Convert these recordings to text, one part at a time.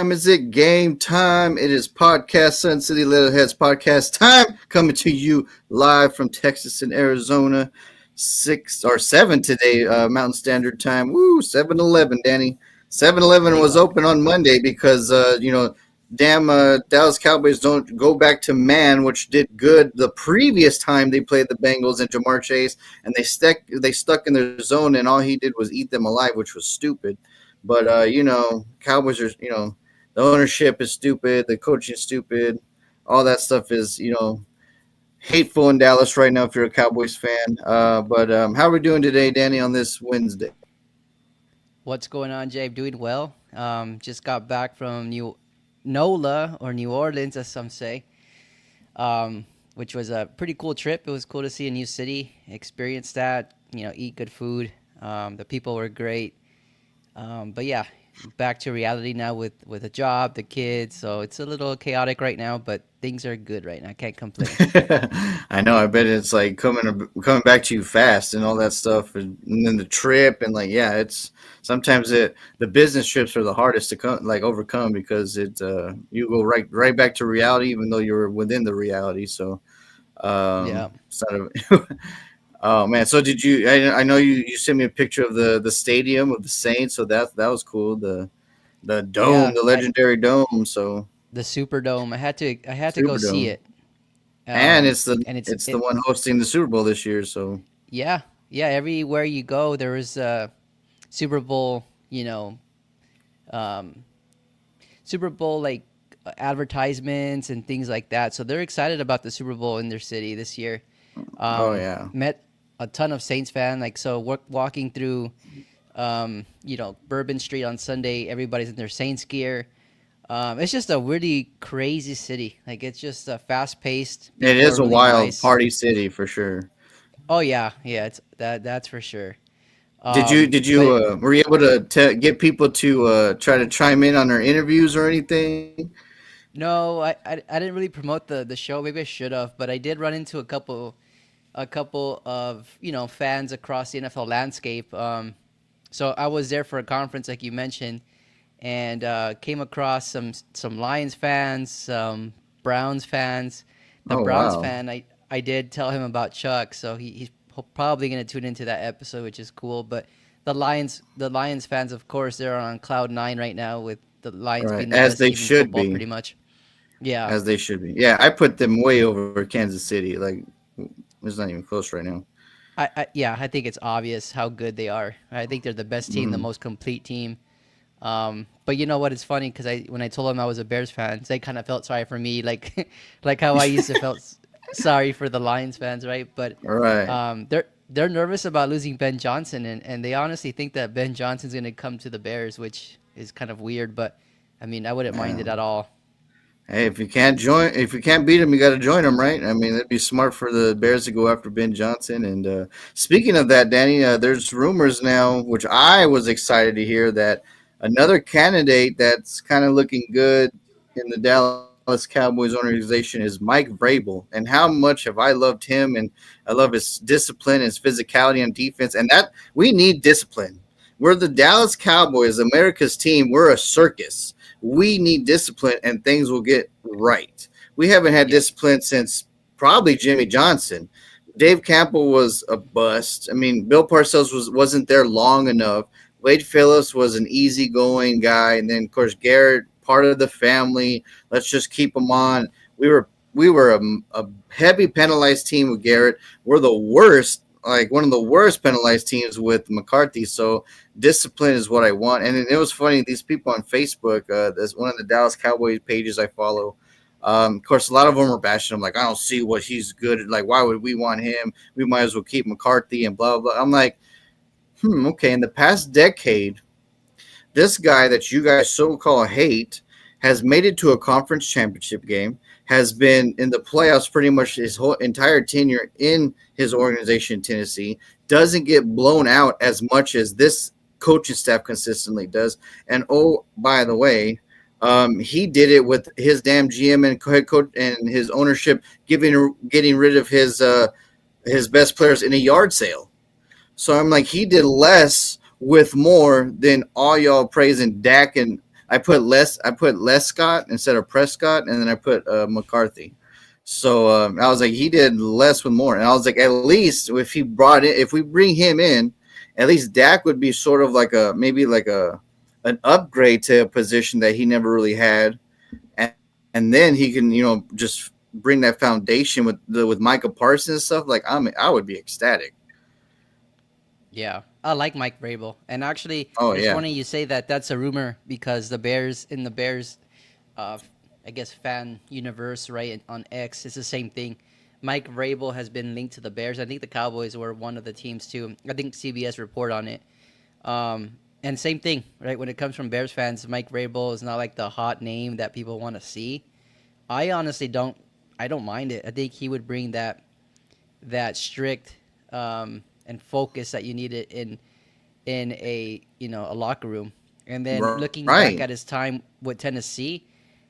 time is it? Game time. It is podcast Sun City Littleheads podcast time, coming to you live from Texas and Arizona. 6 or 7 today, Mountain Standard Time. Woo, 7-Eleven, Danny. 7-Eleven was Bingo. open on Monday because damn Dallas Cowboys don't go back to man, which did good the previous time they played the Bengals and Jamar Chase, and they stuck in their zone, and all he did was eat them alive, which was stupid. But Cowboys are, the ownership is stupid, the coaching is stupid, all that stuff is, hateful in Dallas right now if you're a Cowboys fan. But how are we doing today, Danny, on this Wednesday? What's going on, Jay? Doing well. Just got back from New NOLA or New Orleans, as some say, which was a pretty cool trip. It was cool to see a new city, experience that, eat good food. The people were great. But yeah, back to reality now with a job, the kids. So it's a little chaotic right now, but things are good right now. I can't complain. I know. I bet it's like coming back to you fast and all that stuff, and then the trip and like yeah, it's sometimes the business trips are the hardest to overcome because you go right back to reality even though you're within the reality. So Yeah. sort of. Oh man! So did you? I know you sent me a picture of the stadium of the Saints, so that was cool. The dome, Yeah. the legendary dome. So The Superdome. I had to go see Superdome, it. and it's the And it's it's the it one hosting the Super Bowl this year. So yeah. Yeah, everywhere you go there is Super Bowl, um Super Bowl like advertisements and things like that. So they're excited about the Super Bowl in their city this year. oh yeah, Met a ton of Saints fan. Like so, walking through, Bourbon Street on Sunday, everybody's in their Saints gear. It's just a really crazy city. Like it's just fast paced. it People are is a really wild nice. party city for sure. Oh yeah, yeah. It's that's for sure. Did you But were you able to get people to try to chime in on their interviews or anything? no, I didn't really promote the show. Maybe I should have, but I did run into a couple of fans across the NFL landscape. So I was there for a conference, like you mentioned, and came across some Lions fans, some Browns fans. The Oh Browns wow. fan, I did tell him about Chuck, so he's probably gonna tune into that episode, which is cool. But the Lions fans, of course, they're on cloud nine right now with the Lions Right, being the as best they team in should football, be. pretty much. Yeah. As they should be. Yeah, I put them way over Kansas City. Like it's not even close right now. I think it's obvious how good they are. I think they're the best team, the Hmm. most complete team. But you know what? It's funny because when I told them I was a Bears fan, they kind of felt sorry for me, like like how I used to felt sorry for the Lions fans, right? But All right. they're nervous about losing Ben Johnson, and they honestly think that Ben Johnson's going to come to the Bears, which is kind of weird. But I mean, I wouldn't mind Yeah. it at all. Hey, if you can't beat them, you got to join them, right? I mean, it'd be smart for the Bears to go after Ben Johnson. And speaking of that, Danny, there's rumors now, which I was excited to hear that another candidate that's kind of looking good in the Dallas Cowboys organization is Mike Vrabel. And how much have I loved him? And I love his discipline, his physicality on defense, and that we need discipline. We're the Dallas Cowboys, America's team. We're a circus. We need discipline and things will get right. We haven't had Yep. discipline since probably Jimmy Johnson. Dave Campbell was a bust. I mean, Bill Parcells wasn't there long enough. Wade Phillips was an easygoing guy, and then of course Garrett, part of the family. Let's just keep him on. We were a heavy penalized team with Garrett. We're the worst, like one of the worst penalized teams with McCarthy. So discipline is what I want. And it was funny. These people on Facebook, there's one of the Dallas Cowboys pages I follow. Of course, a lot of them are bashing him. Like, I don't see what he's good at. Like, why would we want him? We might as well keep McCarthy and blah, blah. I'm like, okay. In the past decade, this guy that you guys so-called hate has made it to a conference championship game, has been in the playoffs pretty much his whole entire tenure in his organization in Tennessee, doesn't get blown out as much as this coaching staff consistently does. And oh, by the way, he did it with his damn GM and head coach and his ownership getting rid of his best players in a yard sale. So I'm like, he did less with more than all y'all praising Dak and I put Lescott instead of Prescott, and then I put McCarthy. So I was like, he did less with more, and I was like, at least if he brought it, if we bring him in, at least Dak would be sort of like a maybe like a an upgrade to a position that he never really had, and then he can just bring that foundation with Micah Parsons and stuff. Like I would be ecstatic. Yeah, I like Mike Vrabel, and actually, Oh it's yeah, funny you say that. That's a rumor because the Bears in the Bears, uh, I guess fan universe, right on X, it's the same thing. Mike Vrabel has been linked to the Bears. I think the Cowboys were one of the teams too. I think CBS report on it. And same thing, right? When it comes from Bears fans, Mike Vrabel is not like the hot name that people want to see. I honestly don't. I don't mind it. I think he would bring that strict and focus that you needed in a a locker room. And then looking right, back at his time with Tennessee,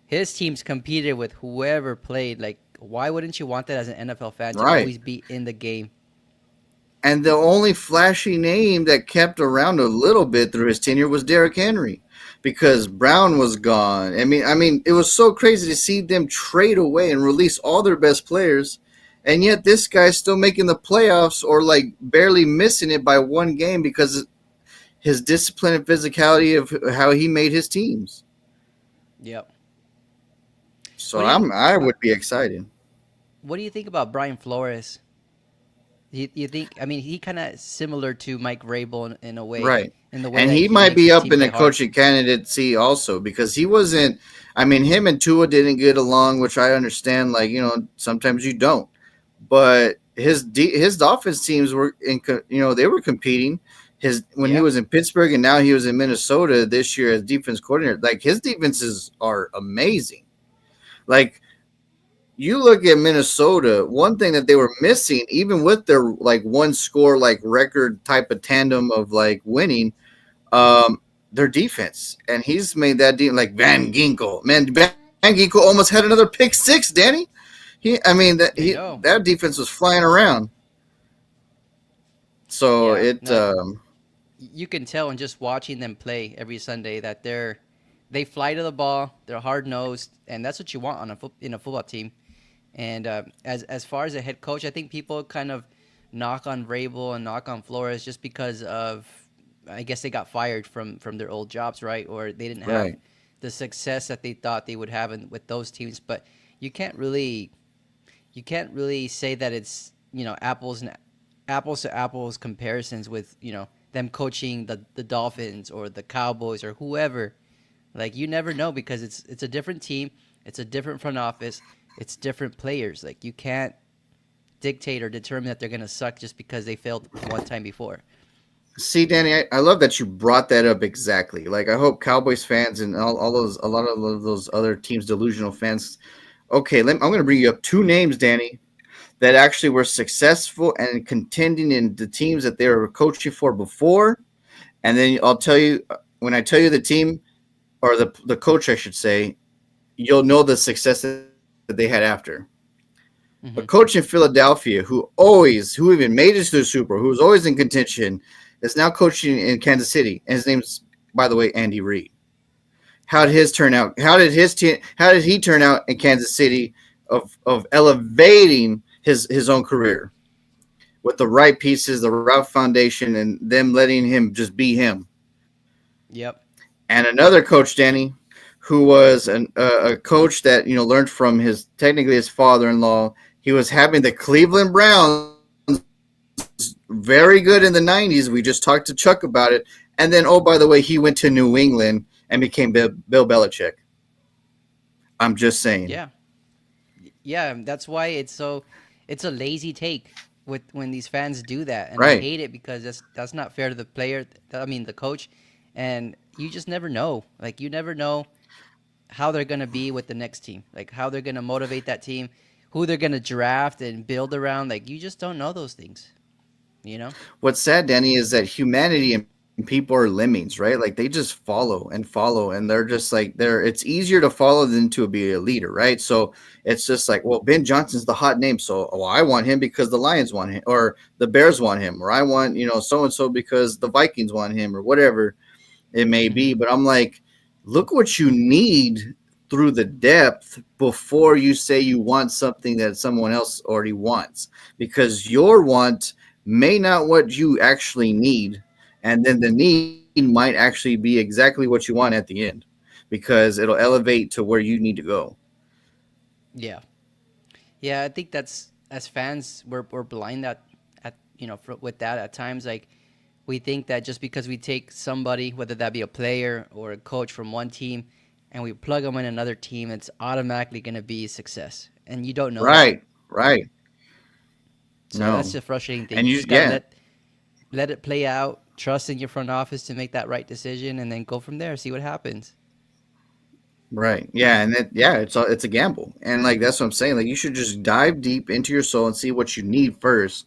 his teams competed with whoever played. Like, why wouldn't you want that as an NFL fan to right. always be in the game? And the only flashy name that kept around a little bit through his tenure was Derrick Henry, because Brown was gone. I mean, it was so crazy to see them trade away and release all their best players, and yet this guy's still making the playoffs or like barely missing it by one game because his discipline and physicality of how he made his teams. Yep. So What do you I would be excited. what do you think about Brian Flores? You think? I mean, he kind of similar to Mike Vrabel in a way, Right. in the way And that he he might makes be his up team in play the hard. coaching candidacy also because he wasn't. I mean, him and Tua didn't get along, which I understand. Like sometimes you don't. But his offense teams were they were competing. His when he Yeah, was in Pittsburgh and now he was in Minnesota this year as defense coordinator. Like his defenses are amazing. Like you look at Minnesota, one thing that they were missing, even with their like one score like record type of tandem of like winning, their defense, and he's made that like Van Ginkel. Man, Van Ginkel almost had another pick six, Danny. I know. That defense was flying around. So Yeah, it no, you can tell in just watching them play every Sunday that they fly to the ball, they're hard nosed, and that's what you want on in a football team. And as far as a head coach, I think people kind of knock on Vrabel and knock on Flores just because of, I guess they got fired from their old jobs, right? Or they didn't have right. the success that they thought they would have with those teams. But you can't really you can't really say that it's apples to apples comparisons with them coaching the Dolphins or the Cowboys or whoever. Like, you never know because it's a different team, it's a different front office, it's different players. Like, you can't dictate or determine that they're gonna suck just because they failed one time before. See, Danny, I love that you brought that up exactly. Like, I hope Cowboys fans and all those a lot of those other teams, delusional fans. Okay, I'm going to bring you up two names, Danny, that actually were successful and contending in the teams that they were coaching for before. And then I'll tell you when I tell you the team or the coach, I should say, you'll know the success that they had after. A coach in Hmm. Philadelphia who even made it to the Super Bowl, who was always in contention, is now coaching in Kansas City, and his name's, by the way, Andy Reid. How did his turn out? How did he turn out in Kansas City of elevating his own career with the right pieces, the right foundation, and them letting him just be him. Yep. And another coach, Danny, who was a coach that learned from his technically his father-in-law. He was having the Cleveland Browns very good in the '90s. We just talked to Chuck about it, and then oh by the way, he went to New England and became Bill Belichick. I'm just saying, Yeah. Yeah, and that's why it's a lazy take with when these fans do that, and I right? hate it because that's not fair to the player. I mean, the coach, and you just never know. Like, you never know how they're gonna be with the next team, like how they're gonna motivate that team, who they're gonna draft and build around. Like, you just don't know those things, you know? What's sad, Danny, is that humanity and people are lemmings, right? Like they just follow, and they're just like they're. It's easier to follow than to be a leader, right? So it's just like, well, Ben Johnson's the hot name, so I want him because the Lions want him, or the Bears want him, or I want so and so because the Vikings want him, or whatever it may Hmm. be. But I'm like, look what you need through the depth before you say you want something that someone else already wants, because your want may not what you actually need, and then the need might actually be exactly what you want at the end, because it'll elevate to where you need to go. Yeah, yeah. I think that's as fans, we're blind at with that at times. Like we think that just because we take somebody, whether that be a player or a coach from one team, and we plug them in another team, it's automatically going to be a success. And you don't know that. Right, right. So that's No. the frustrating thing. And You you, just got to yeah, let it play out, trust in your front office to make that right decision, and then go from there, see what happens. right. Yeah, and it's a gamble. And like that's what I'm saying. Like you should just dive deep into your soul and see what you need first,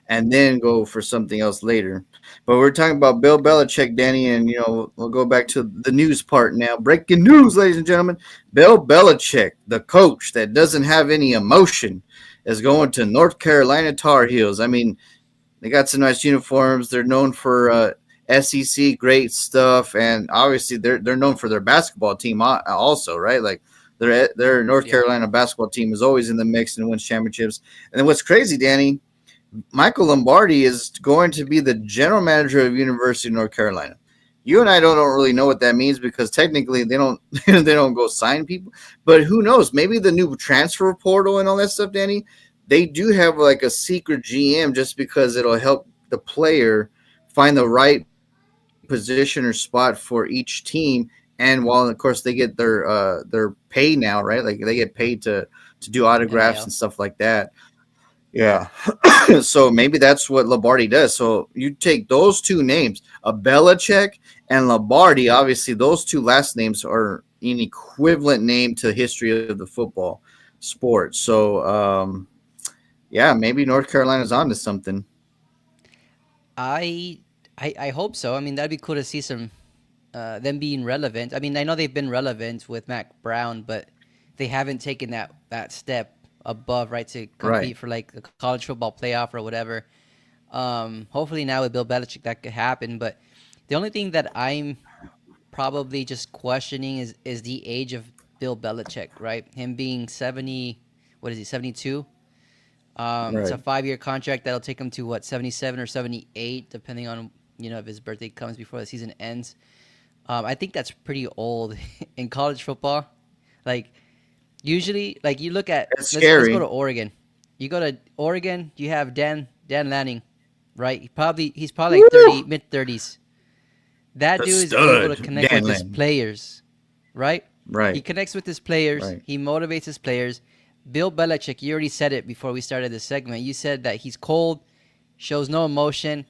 and then go for something else later. But we're talking about Bill Belichick, Danny, and we'll go back to the news part now. Breaking news, ladies and gentlemen. Bill Belichick, the coach that doesn't have any emotion, is going to North Carolina Tar Heels. I mean, they got some nice uniforms. They're known for SEC great stuff, and obviously they're known for their basketball team also, right? Like their North Yeah. Carolina basketball team is always in the mix and wins championships. And then what's crazy, Danny, Michael Lombardi is going to be the general manager of University of North Carolina. You and I don't really know what that means because technically they don't they don't go sign people. But who knows? Maybe the new transfer portal and all that stuff, Danny. They do have like a secret GM just because it'll help the player find the right position or spot for each team. And while of course they get their pay now, right? Like they get paid to do autographs and stuff NIL. like that. Yeah. So maybe that's what Lombardi does. So you take those two names, a Belichick and Lombardi. Obviously, those two last names are an equivalent name to the history of the football sport. So, yeah, maybe North Carolina's onto something. I, I hope so. I mean, that'd be cool to see some them being relevant. I mean, I know they've been relevant with Mac Brown, but they haven't taken that step above, right, to Right. compete for like a college football playoff or whatever. Hopefully now with Bill Belichick that could happen. But the only thing that I'm probably just questioning is the age of Bill Belichick, right? Him being 70, what is he, 72? It's a Right. 5-year contract that'll take him to what, 77 or 78, depending on if his birthday comes before the season ends. I think that's pretty old in college football. Like usually, like you look at It's let's go to scary. Oregon. You go to Oregon, you have Dan Lanning, right? He's probably like 30, Woo! mid 30s. That The dude is able to stud, connect with Dan his Lin. players, right? He Right. connects with his players. Right. He motivates his players. Bill Belichick, you already said it before we started this segment. You said that he's cold, shows no emotion.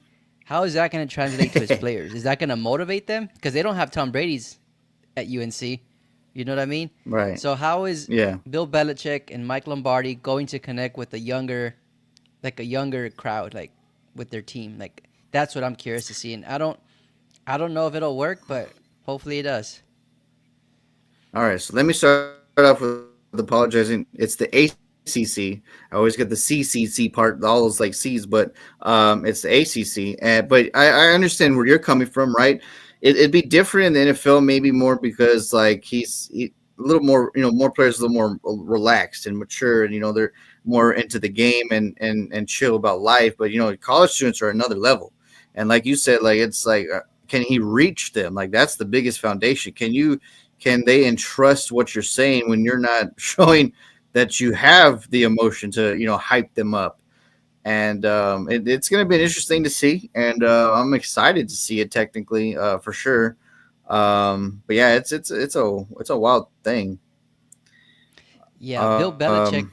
How is that going to translate to his players? Is that going to motivate them? Because they don't have Tom Brady's at UNC. You know what I mean? Right. So how is Yeah. Bill Belichick and Mike Lombardi going to connect with like a younger crowd, like with their team? Like that's what I'm curious to see. And I don't know if it'll work, but hopefully it does. All right, so let me start off with apologizing. It's the ACC. I always get the CCC part, all those like C's, but it's the ACC. But I understand where you're coming from, right? It'd be different in the NFL, maybe more because like a little more, more players a little more relaxed and mature, and they're more into the game and chill about life. But college students are another level, and like you said, like it's like, can he reach them? Like that's the biggest foundation. Can they entrust what you're saying when you're not showing that you have the emotion to hype them up? And it's going to be interesting to see, and I'm excited to see it technically, for sure. But yeah, it's a wild thing. Yeah, um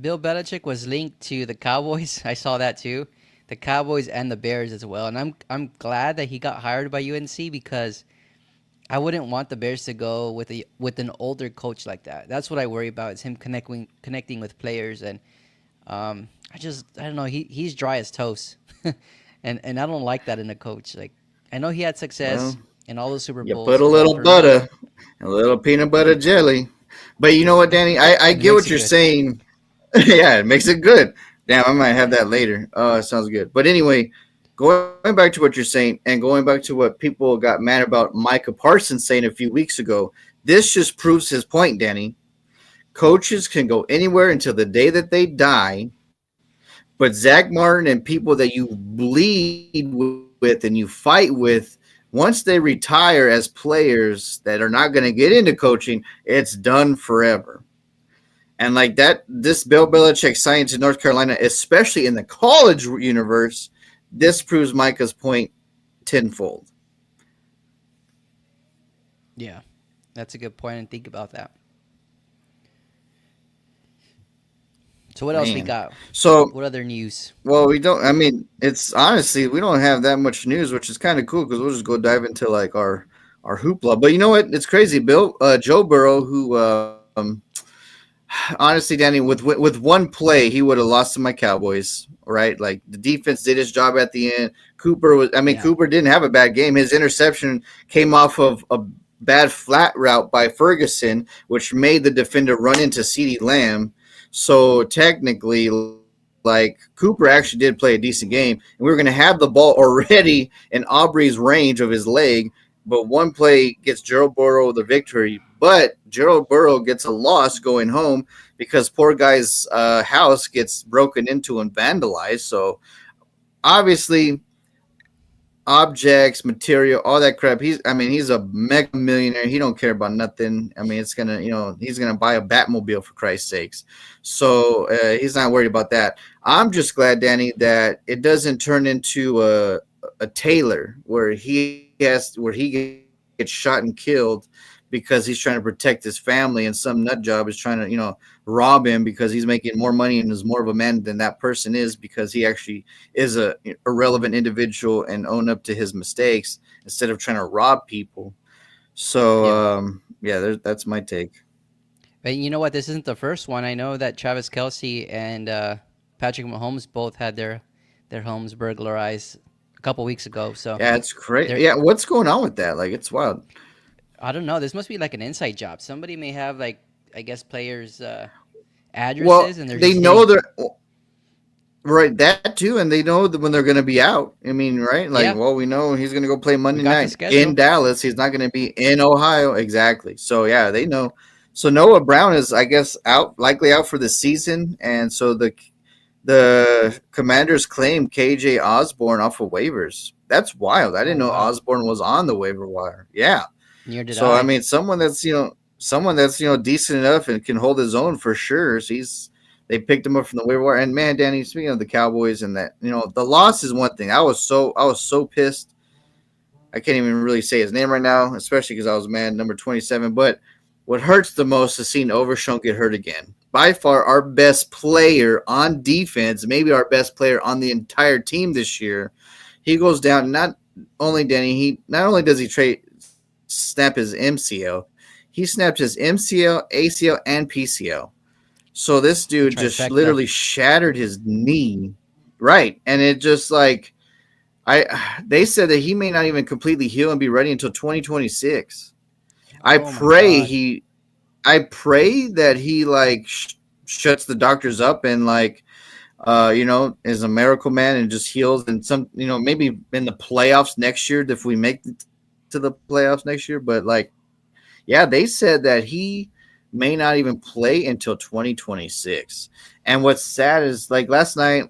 Bill Belichick was linked to the Cowboys. I saw that too. The Cowboys and the Bears as well. And I'm glad that he got hired by UNC because I wouldn't want the Bears to go with an older coach like that. That's what I worry about is him connecting with players and I don't know, he's dry as toast. And I don't like that in a coach. Like I know he had success well, in all the Super you put Bowls, a but little for me, butter, a little peanut butter jelly. But you know what, Danny, I it get makes what it you're good. saying. Yeah, it makes it good. Damn, I might have that later. It sounds good. But anyway, going back to what you're saying and going back to what people got mad about Micah Parsons saying a few weeks ago, this just proves his point, Danny. Coaches can go anywhere until the day that they die, but Zach Martin and people that you bleed with and you fight with, once they retire as players that are not going to get into coaching, it's done forever. And like that, this Bill Belichick science in North Carolina, especially in the college universe, this proves Micah's point tenfold. Yeah, that's a good point, and think about that. So what else we Man. got? So, What other news? well, we don't, I mean, it's honestly, we don't have that much news, which is kind of cool because we'll just go dive into like our hoopla. But you know what? It's crazy. Joe Burrow, who, honestly, Danny, with one play, he would have lost to my Cowboys, right? Like the defense did his job at the end. Yeah, Cooper didn't have a bad game. His interception came off of a bad flat route by Ferguson, which made the defender run into CeeDee Lamb. So technically, like Cooper actually did play a decent game, and we were going to have the ball already in Aubrey's range of his leg. But one play gets Gerald Burrow the victory, but Gerald Burrow gets a loss going home because poor guy's house gets broken into and vandalized. So obviously, objects, material, all that crap. He's a mega millionaire. He don't care about nothing. I mean, it's gonna, he's gonna buy a Batmobile for Christ's sakes. So he's not worried about that. I'm just glad, Danny, that it doesn't turn into a Taylor where he gets shot and killed because he's trying to protect his family and some nut job is trying to rob him because he's making more money and is more of a man than that person is because he actually is a irrelevant individual and own up to his mistakes instead of trying to rob people. So yeah. yeah, that's my take. But you know what? This isn't the first one. I know that Travis Kelsey and Patrick Mahomes both had their homes burglarized a couple weeks ago. So Yeah, it's great. there, Yeah, what's going on with that? Like, it's wild. I don't know. This must be like an inside job. Somebody may have like, I guess, players' addresses, Well, and they're they just know hitting. they're right, that too, and they know that when they're going to be out. I mean, right? Like, Yeah, well, we know he's going to go play we Monday got the night in schedule. Dallas. He's not going to be in Ohio. Exactly. So yeah, they know. So Noah Brown is, I guess, out likely out for the season, and so the Commanders claim KJ Osborne off of waivers. That's wild. I Oh didn't know wow, Osborne was on the waiver wire. Yeah. near did So I I. mean, someone that's decent enough and can hold his own for sure. So they picked him up from the waiver wire. And man, Danny, speaking of the Cowboys and that, the loss is one thing. I was so pissed. I can't even really say his name right now, especially because I was mad, number 27. But what hurts the most is seeing Overshown get hurt again. By far, our best player on defense, maybe our best player on the entire team this year, he goes down. Only Danny, he not only does he snap his MCL, he snapped his MCL, ACL, and PCL. So this The dude just trifecta. literally shattered his knee, right? And it just like I they said that he may not even completely heal and be ready until 2026. I Oh my pray god. he I pray that he like shuts the doctors up and like is a miracle man and just heals and some maybe in the playoffs next year if we make it to the playoffs next year. But like, yeah, they said that he may not even play until 2026. And what's sad is like last night,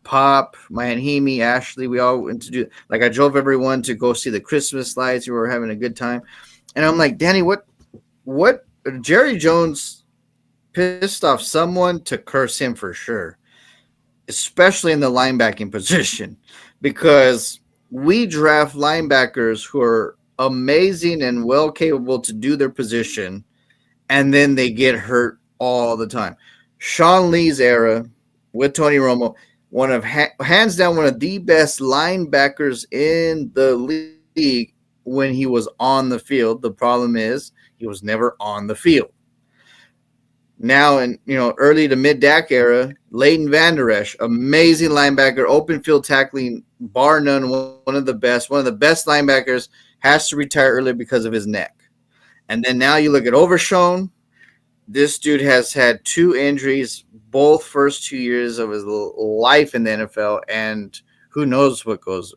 Pop, my Aunt Hemi, Ashley, we all went to do like I drove everyone to go see the Christmas lights. We were having a good time, and I'm like, Danny, what? Jerry Jones pissed off someone to curse him for sure, especially in the linebacking position, because we draft linebackers who are amazing and well capable to do their position, and then they get hurt all the time. Sean Lee's era with Tony Romo, hands down one of the best linebackers in the league when he was on the field. The problem is he was never on the field. Now in early to mid Dak era, Leighton Vander Esch, amazing linebacker, open field tackling, bar none, one of the best linebackers, has to retire early because of his neck. And then now you look at Overshown. This dude has had two injuries, both first 2 years of his life in the NFL, and who knows what goes.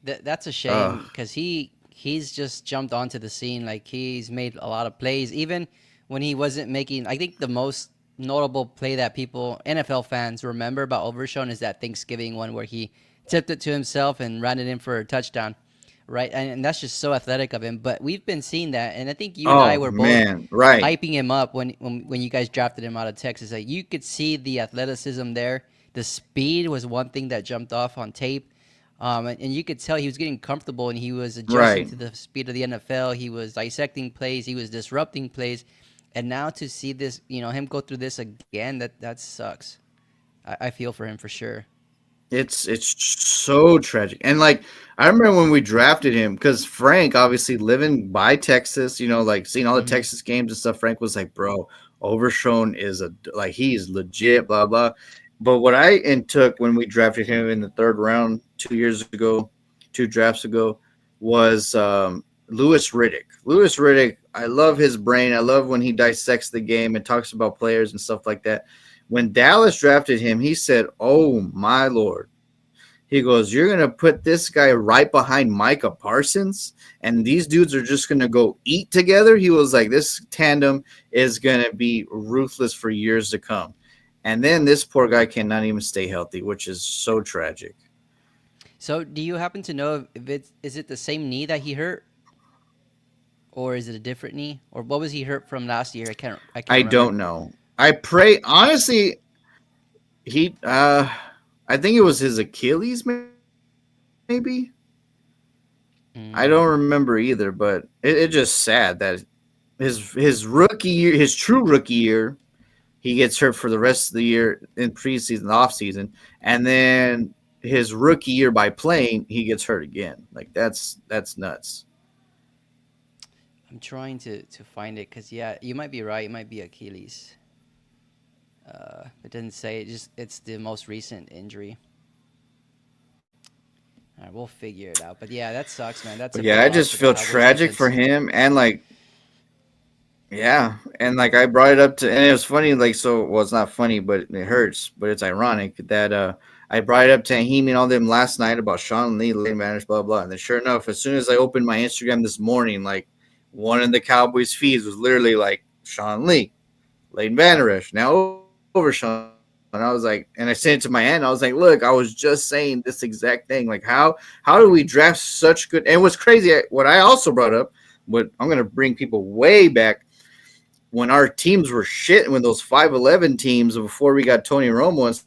That's a Uh, shame because he's just jumped onto the scene. Like he's made a lot of plays, even when he wasn't making. I think the most notable play that people NFL fans remember about Overshown is that Thanksgiving one where he tipped it to himself and ran it in for a touchdown, right? And that's just so athletic of him. But we've been seeing that, and I think you and I oh were both man, right. hyping him up when you guys drafted him out of Texas. Like you could see the athleticism there. The speed was one thing that jumped off on tape. And you could tell he was getting comfortable and he was adjusting Right. to the speed of the NFL. He was dissecting plays. He was disrupting plays. And now to see this, him go through this again, that sucks. I feel for him for sure. It's so tragic. And like I remember when we drafted him because Frank obviously living by Texas, like seeing all the Hmm. Texas games and stuff. Frank was like, "Bro, Overshown is like he is legit." Blah blah. But what I took when we drafted him in the third round 2 years ago, 2 drafts ago, was Lewis Riddick. Lewis Riddick, I love his brain. I love when he dissects the game and talks about players and stuff like that. When Dallas drafted him, he said, "Oh my lord." He goes, "You're going to put this guy right behind Micah Parsons, and these dudes are just going to go eat together." He was like, "This tandem is going to be ruthless for years to come." And then this poor guy cannot even stay healthy, which is so tragic. So do you happen to know if it's is it the same knee that he hurt, or is it a different knee, or what was he hurt from last year? I can't I remember. don't know. I pray, honestly, he, I think it was his Achilles, maybe. I don't Mm, remember either, but it just sad that his rookie year, his true rookie year, he gets hurt for the rest of the year in preseason, off season, and then his rookie year by playing, he gets hurt again. Like that's nuts. I'm trying to find it because yeah, you might be right. It might be Achilles. It doesn't say. It's the most recent injury. All right, we'll figure it out. But yeah, that sucks, man. That's a But big yeah, I loss just for the feel Cowboys tragic defense. for him, and like yeah, and like I brought it up to, and it was funny. Like so, well, it's not funny, but it hurts. But it's ironic that I brought it up to Ahim and all them last night about Sean Lee, late managers, blah blah. And then sure enough, as soon as I opened my Instagram this morning, like one of the Cowboys feeds was literally like Sean Lee, Leighton Vander Esch, now Overshown. I was like, and I sent it to my aunt. I was like, look, I was just saying this exact thing. Like, how do we draft such good? And what's crazy, what I also brought up, what I'm gonna bring people way back when our teams were shit, when those 5'11 teams before we got Tony Romo and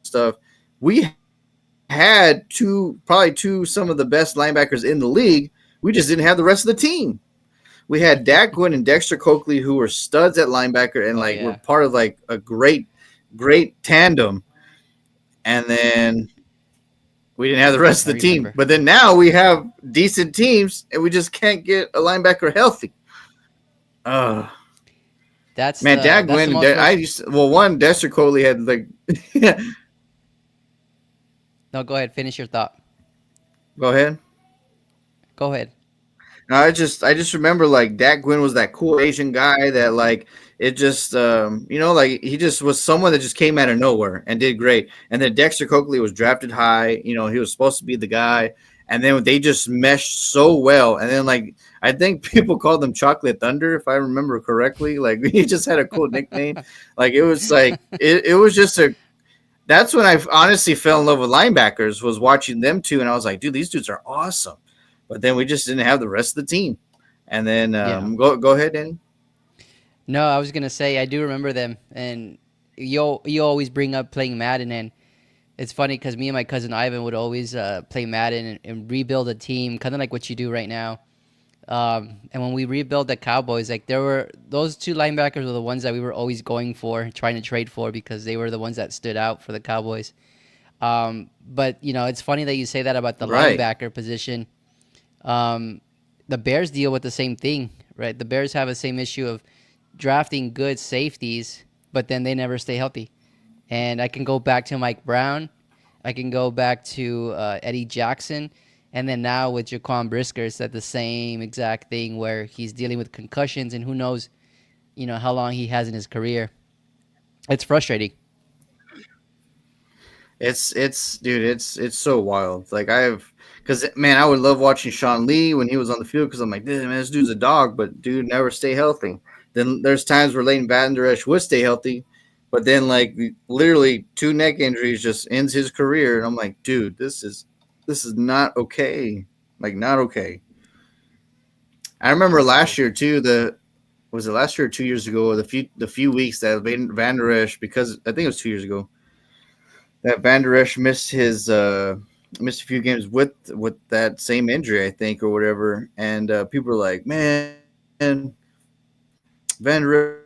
stuff, we had probably two some of the best linebackers in the league. We just didn't have the rest of the team. We had Dak Gwynn and Dexter Coakley, who were studs at linebacker and like Oh were yeah, part of like a great tandem. And then we didn't have the rest I of the team. remember. But then now we have decent teams, and we just can't get a linebacker healthy. Uh Man, Dak That's the Gwynn and most I frustrating. used to, well, one Dexter Coley had like No, go ahead. Finish your thought. go ahead. Go ahead. No, I just remember like Dak Gwynn was that cool Asian guy that like it just like he just was someone that just came out of nowhere and did great. And then Dexter Coakley was drafted high. He was supposed to be the guy, and then they just meshed so well. And then like I think people called him Chocolate Thunder if I remember correctly. Like he just had a cool nickname. Like it was like it was just a that's when I honestly fell in love with linebackers was watching them two, and I was like, dude, these dudes are awesome. But then we just didn't have the rest of the team. And then Yeah. go ahead, Danny. No, I was gonna say I do remember them, and you always bring up playing Madden, and it's funny because me and my cousin Ivan would always play Madden and rebuild a team, kind of like what you do right now. And when we rebuilt the Cowboys, like there were those two linebackers were the ones that we were always going for, trying to trade for because they were the ones that stood out for the Cowboys. But it's funny that you say that about the Right. linebacker position. Um, the Bears deal with the same thing, right? The Bears have the same issue of drafting good safeties, but then they never stay healthy. And I can go back to Mike Brown. I can go back to Eddie Jackson. And then now with Jaquan Brisker, it's at the same exact thing where he's dealing with concussions and who knows, how long he has in his career. It's frustrating. It's dude, it's so wild. Like because man, I would love watching Sean Lee when he was on the field because I'm like, man, this dude's a dog, but dude never stay healthy. Then there's times where Leighton Vander Esch would stay healthy, but then like literally two neck injuries just ends his career, and I'm like, dude, this is not okay. Like not okay. I remember last So year too. The was it last year or 2 years ago? The few weeks that Vander Esch, because I think it was 2 years ago, that Van Der Esch missed a few games with that same injury, I think, or whatever. And people were like, "Man, Van Der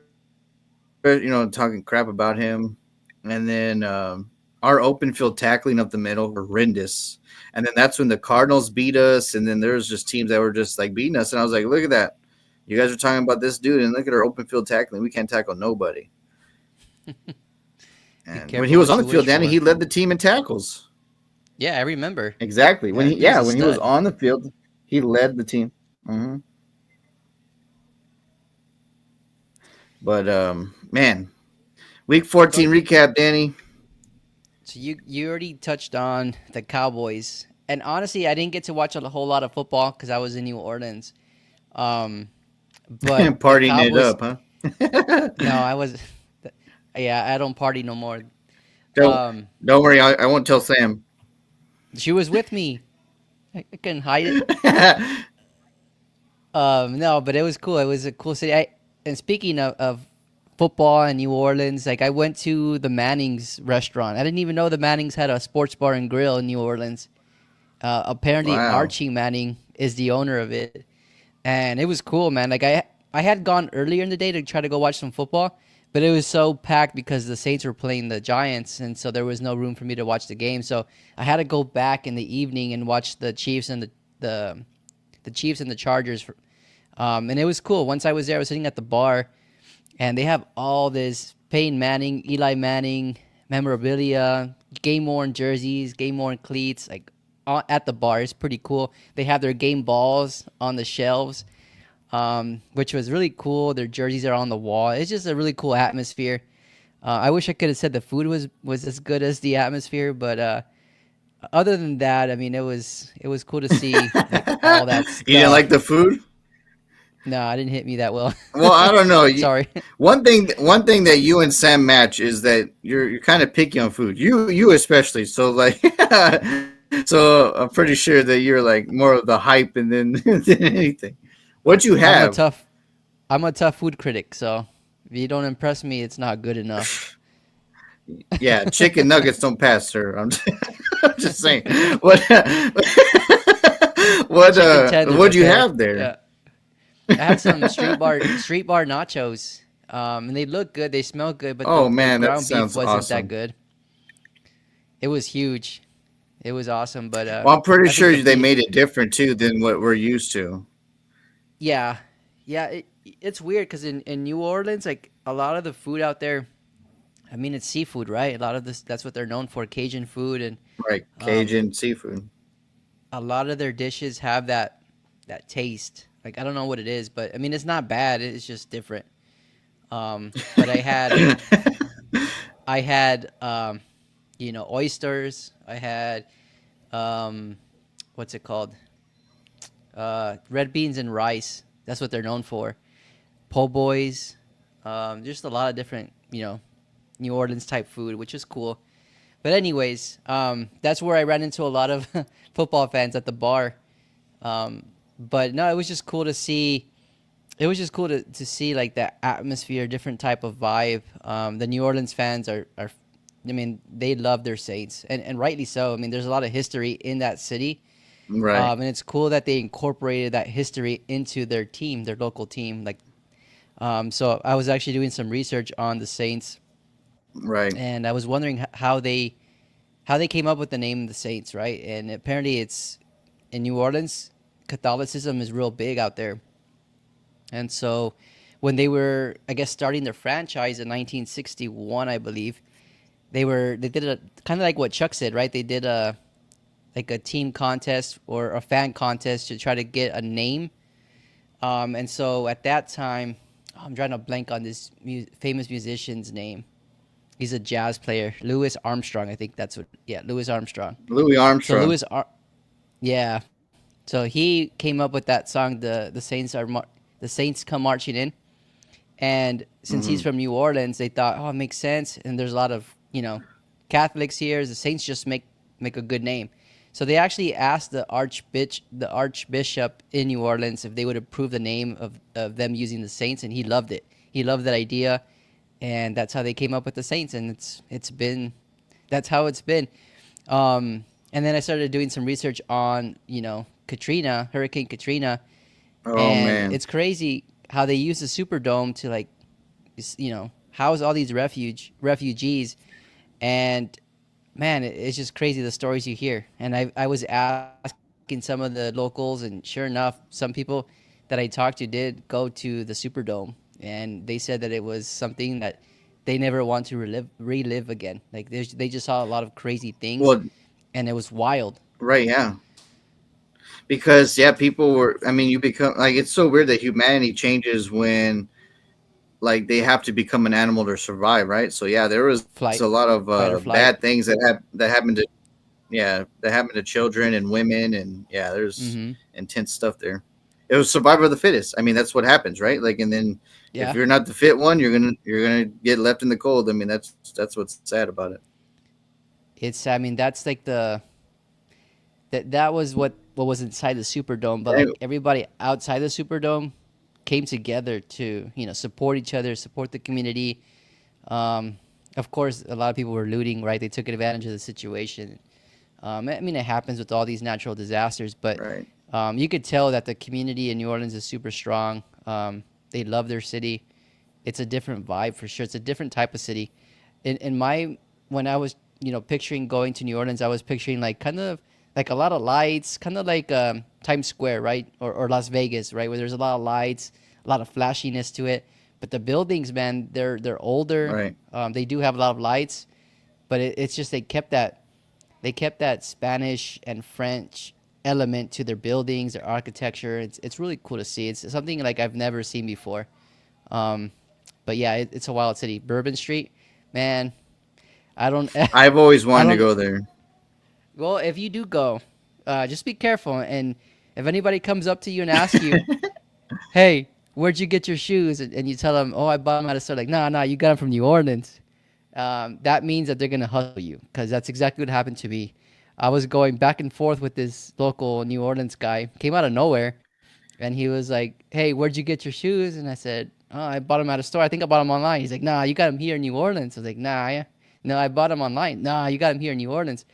Esch," talking crap about him. And then our open field tackling up the middle was horrendous. And then that's when the Cardinals beat us, and then there was just teams that were just like beating us. And I was like, "Look at that! You guys are talking about this dude, and look at our open field tackling. We can't tackle nobody." And be when he was careful on the what you field, wish Danny, he for. led the team in tackles. Yeah, I remember. Exactly. Yeah, he was a When he was stud. on the field, he led the team. hmm But man, week So 14 recap, Danny. you already touched on the Cowboys, and honestly, I didn't get to watch a whole lot of football because I was in New Orleans. Um, but the Partying it Cowboys, up, huh? no, I was, yeah, I don't party no more. don't Um, don't worry, I won't tell Sam. she was with me. I couldn't hide it. No, but it was cool. It was a cool city. And speaking of football in New Orleans, like I went to the Manning's restaurant. I didn't even know the Manning's had a sports bar and grill in New Orleans. Apparently, Wow. Archie Manning is the owner of it, and it was cool, man. Like I had gone earlier in the day to try to go watch some football, but it was so packed because the Saints were playing the Giants, and so there was no room for me to watch the game. So I had to go back in the evening and watch the Chiefs and the the Chiefs and the Chargers. And it was cool. Once I was there, I was sitting at the bar, and they have all this Peyton Manning, Eli Manning memorabilia, game worn jerseys, game worn cleats, like at the bar. It's pretty cool. They have their game balls on the shelves, which was really cool. Their jerseys are on the wall. It's just a really cool atmosphere. I wish I could have said the food was as good as the atmosphere, but other than that, I mean, it was cool to see like all that You didn't like stuff. the food? No, I didn't hit me that well. Well, I don't know. Sorry. One thing that you and Sam match is that you're kind of picky on food. You especially. So like, so I'm pretty sure that you're like more of the hype and then than anything. What you I'm a have? tough I'm a tough food critic, so if you don't impress me, it's not good enough. Yeah, chicken nuggets don't pass, sir. I'm just saying. What Chicken tenders, what'd you okay? have there? Yeah. I had some street bar nachos. And they look good, they smell good, but Oh the man, that ground beef sounds wasn't that awesome. good. It was huge. It was awesome, but Well, I'm pretty I think sure the they beef, made it different too than what we're used to. yeah. Yeah, it's weird cuz in New Orleans like a lot of the food out there, I mean it's seafood, right? A lot of this that's what they're known for, Cajun food and Right, um Cajun seafood. a lot of their dishes have that taste. Like I don't know what it is, but I mean it's not bad. It's just different. But I had oysters. I had um, what's it called? Red beans and rice. That's what they're known for. Po' boys. Just a lot of different New Orleans type food, which is cool. But anyways, that's where I ran into a lot of football fans at the bar. But no, it was just cool to see. It was just cool to see like that atmosphere, different type of vibe. The New Orleans fans are, I mean, they love their Saints, and rightly so. I mean, there's a lot of history in that city, Right, and it's cool that they incorporated that history into their team, their local team. Like, so I was actually doing some research on the Saints, right, and I was wondering how they came up with the name of the Saints, right? And apparently, it's in New Orleans. Catholicism is real big out there. And so when they were, I guess, starting their franchise in 1961, I believe, they did a kind of like what Chuck said, right? They did a like a team contest or a fan contest to try to get a name. And so at that time, I'm trying to blank on this famous musician's name. He's a jazz player. Louis Armstrong, I think that's what. Yeah, Louis Armstrong. Louis So Armstrong. yeah. So he came up with that song. The Saints the Saints come marching in, and since he's Hmm. from New Orleans, they thought, oh, it makes sense. And there's a lot of Catholics here. The Saints just make a good name. So they actually asked the archbishop in New Orleans if they would approve the name of them using the Saints, and he loved it. He loved that idea, and that's how they came up with the Saints. And it's been that's how it's been. And then I started doing some research on Katrina, Hurricane Katrina, Oh and man. it's crazy how they use the Superdome to house all these refugees, and man, it's just crazy the stories you hear. And I was asking some of the locals, and sure enough, some people that I talked to did go to the Superdome, and they said that it was something that they never want to relive again. Like they just saw a lot of crazy things, Well, and it was wild. right, yeah. Because yeah, people were. I mean, you become like it's so weird that humanity changes when like they have to become an animal to survive, right? So yeah, there was a lot Flight, of fight or bad flight. things that happened to that happened to children and women, and yeah, there's Mm-hmm. intense stuff there. It was survival of the fittest. I mean, that's what happens, right? Like, and then if Yeah, you're not the fit one, you're gonna get left in the cold. I mean, that's what's sad about it. it's. I mean, that's like that was what was inside the Superdome, but Anyway, like everybody outside the Superdome came together to support each other, support the community. Um, of course, a lot of people were looting, right? They took advantage of the situation. I mean, it happens with all these natural disasters, but right, you could tell that the community in New Orleans is super strong. They love their city. It's a different vibe for sure. It's a different type of city. In my when I was picturing going to New Orleans, I was picturing like kind of like a lot of lights, kind of like Times Square, right, or Las Vegas, right, where there's a lot of lights, a lot of flashiness to it. But the buildings, man, they're older. right. They do have a lot of lights, but it's just they kept that Spanish and French element to their buildings, their architecture. It's really cool to see. It's something like I've never seen before. Um, but yeah, it's a wild city. Bourbon Street, man. I don't, I've always I wanted to don't. go there. Well, if you do go, just be careful. And if anybody comes up to you and asks you, "Hey, where'd you get your shoes?" and you tell them, "Oh, I bought them at a store," like, "Nah, nah, you got them from New Orleans." That means that they're gonna hustle you because that's exactly what happened to me. I was going back and forth with this local New Orleans guy, came out of nowhere, and he was like, "Hey, where'd you get your shoes?" And I said, "Oh, I bought them at a store. I think I bought them online." He's like, "Nah, you got them here in New Orleans." I was like, "Nah, yeah. No, I bought them online." "Nah, you got them here in New Orleans."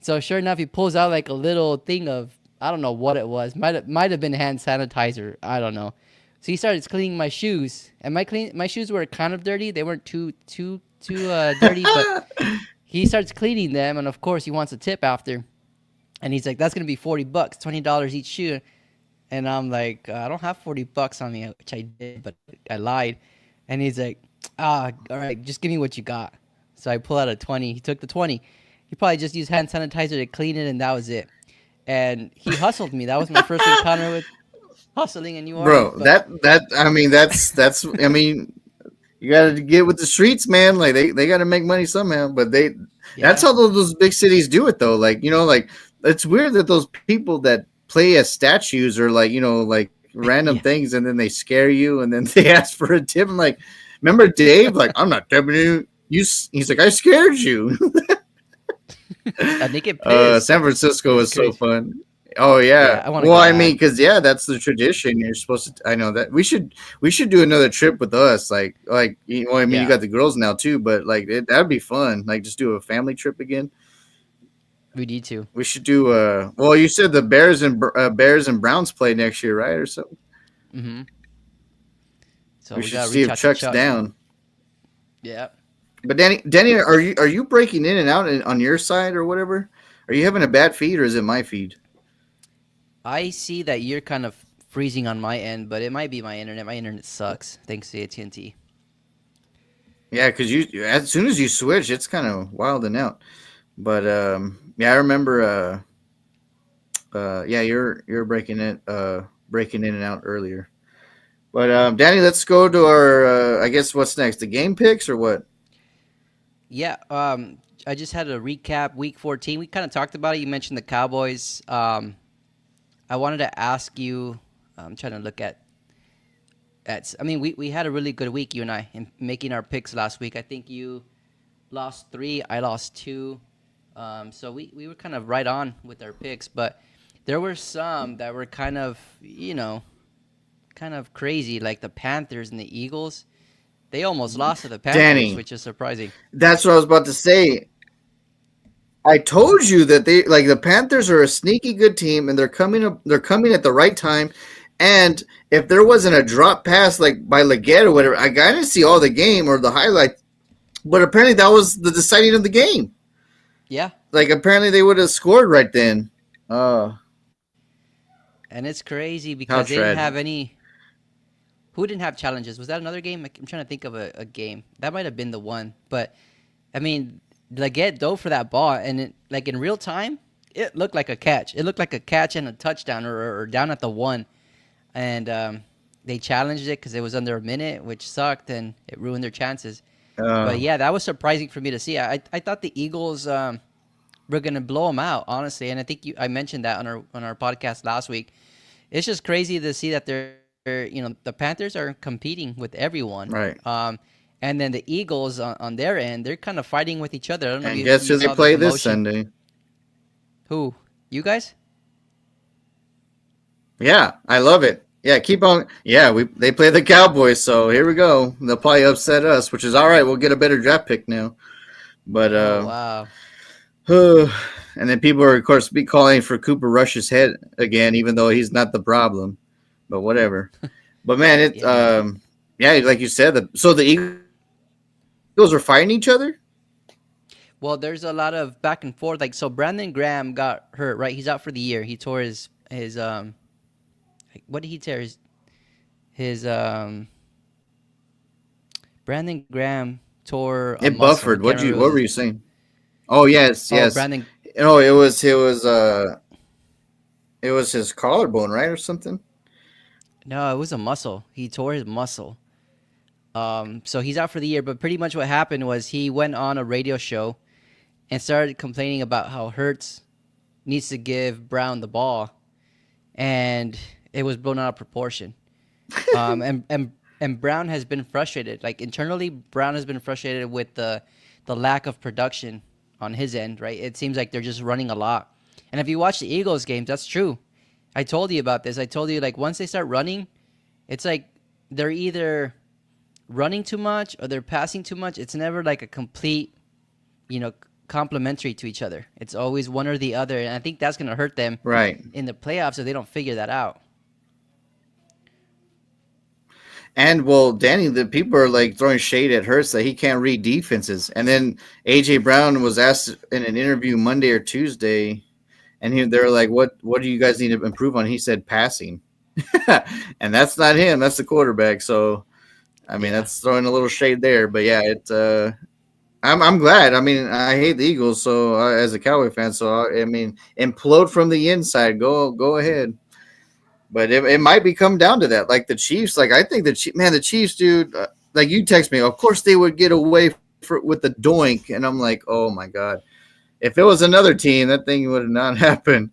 So sure enough, he pulls out like a little thing of I don't know what it was. Might have been hand sanitizer. I don't know. So he started cleaning my shoes, and my shoes were kind of dirty. They weren't too dirty, but he starts cleaning them, and of course he wants a tip after. And he's like, "That's gonna be $40, $20 each shoe." And I'm like, "I don't have $40 on me," which I did, but I lied. And he's like, "Ah, all right, just give me what you got." So I pull out a 20. He took the 20. He probably just used hand sanitizer to clean it, and that was it. And he hustled me. That was my first encounter with hustling in New Orleans. Bro, But that I mean that's I mean you got to get with the streets, man. Like they got to make money somehow. But that's yeah, how those big cities do it, though. Like like it's weird that those people that play as statues or like like random yeah, things, and then they scare you, and then they ask for a tip. I'm like, remember Dave? Like I'm not tipping you. He's like I scared you. and they get pissed. San Francisco It's is so crazy. fun. Oh yeah. Yeah, I want to Well, go I mean, back. because yeah, that's the tradition. You're supposed to. I know that we should do another trip with us. Well, I mean, you Yeah, got the girls now too, but like that'd be fun. Like just do a family trip again. we need to. We should do. Well, you said the Bears and Browns play next year, right, or something. Hmm. So We we should gotta see reach if out to Chuck's Chuck. down. Yeah, But Danny, are you breaking in and out on your side or whatever? Are you having a bad feed or is it my feed? I see that you're kind of freezing on my end, but it might be my internet. My internet sucks thanks to AT&T. Yeah, because you as soon as you switch, it's kind of wilding out. But yeah, I remember. Yeah, you're breaking in and out earlier. But Danny, let's go to our. I guess what's next? The game picks or what? Yeah, I just had a recap week 14. We kind of talked about it. You mentioned the Cowboys. I wanted to ask you. I'm trying to look at. I mean, we had a really good week, you and I, in making our picks last week. I think you lost three, I lost two. So we were kind of right on with our picks, but there were some that were kind of, kind of crazy, like the Panthers and the Eagles. They almost lost to the Panthers, Danny, which is surprising. that's what I was about to say. I told you that they like the Panthers are a sneaky good team, and they're coming up. They're coming at the right time. And if there wasn't a drop pass like by Leggett or whatever, I didn't see all the game or the highlight, but apparently that was the deciding of the game. Yeah, Like apparently they would have scored right then. Oh, and it's crazy how because they didn't have tragic! any. Who didn't have challenges? Was that another game? I'm trying to think of a game. That might have been the one. But, I mean, Leggett dove for that ball, and like in real time, it looked like a catch. It looked like a catch and a touchdown or down at the one. And they challenged it because it was under a minute, which sucked, and it ruined their chances. But, Oh, yeah, that was surprising for me to see. I thought the Eagles were going to blow them out, honestly. And I think I mentioned that on our podcast last week. It's just crazy to see that the Panthers are competing with everyone. right. And then the Eagles on their end, they're kind of fighting with each other. I don't know if And you guess who they saw the play this commotion. Sunday? Who? You guys? Yeah, I love it. Yeah, keep on. Yeah, we they play the Cowboys, so here we go. They'll probably upset us, which is all right. We'll get a better draft pick now. But Oh, wow. and then people are of course be calling for Cooper Rush's head again, even though he's not the problem. But whatever. But man, it Yeah, man. yeah, like you said, so the Eagles are fighting each other. Well, there's a lot of back and forth. Like, so Brandon Graham got hurt, right? He's out for the year. He tore his what did he tear? His Brandon Graham tore a It muscle. I buffered. can't remember. It was What were you saying? Oh yes, oh, yes. Brandon. No, it was his collarbone, right, or something. No, it was a muscle. He tore his muscle. So he's out for the year. But pretty much what happened was he went on a radio show and started complaining about how Hurts needs to give Brown the ball, and it was blown out of proportion. And Brown has been frustrated. Like internally, Brown has been frustrated with the lack of production on his end. Right? It seems like they're just running a lot. And if you watch the Eagles games, that's true. I told you about this. I told you like once they start running, it's like they're either running too much or they're passing too much. It's never like a complete, complementary to each other. It's always one or the other, and I think that's gonna hurt them Right. in the playoffs if they don't figure that out. And well, Danny, the people are like throwing shade at Hurts that he can't read defenses. And then AJ Brown was asked in an interview Monday or Tuesday, and they're like, "What do you guys need to improve on?" He said, "Passing," and that's not him. That's the quarterback. So I mean, Yeah, that's throwing a little shade there. But yeah, I'm glad. I mean, I hate the Eagles, so as a Cowboy fan, so I mean, implode from the inside. Go ahead. But it might be come down to that. Like the Chiefs, like I think the Chiefs, dude. Like you text me, of course they would get away with the doink, and I'm like, oh my god. If it was another team, that thing would have not happened.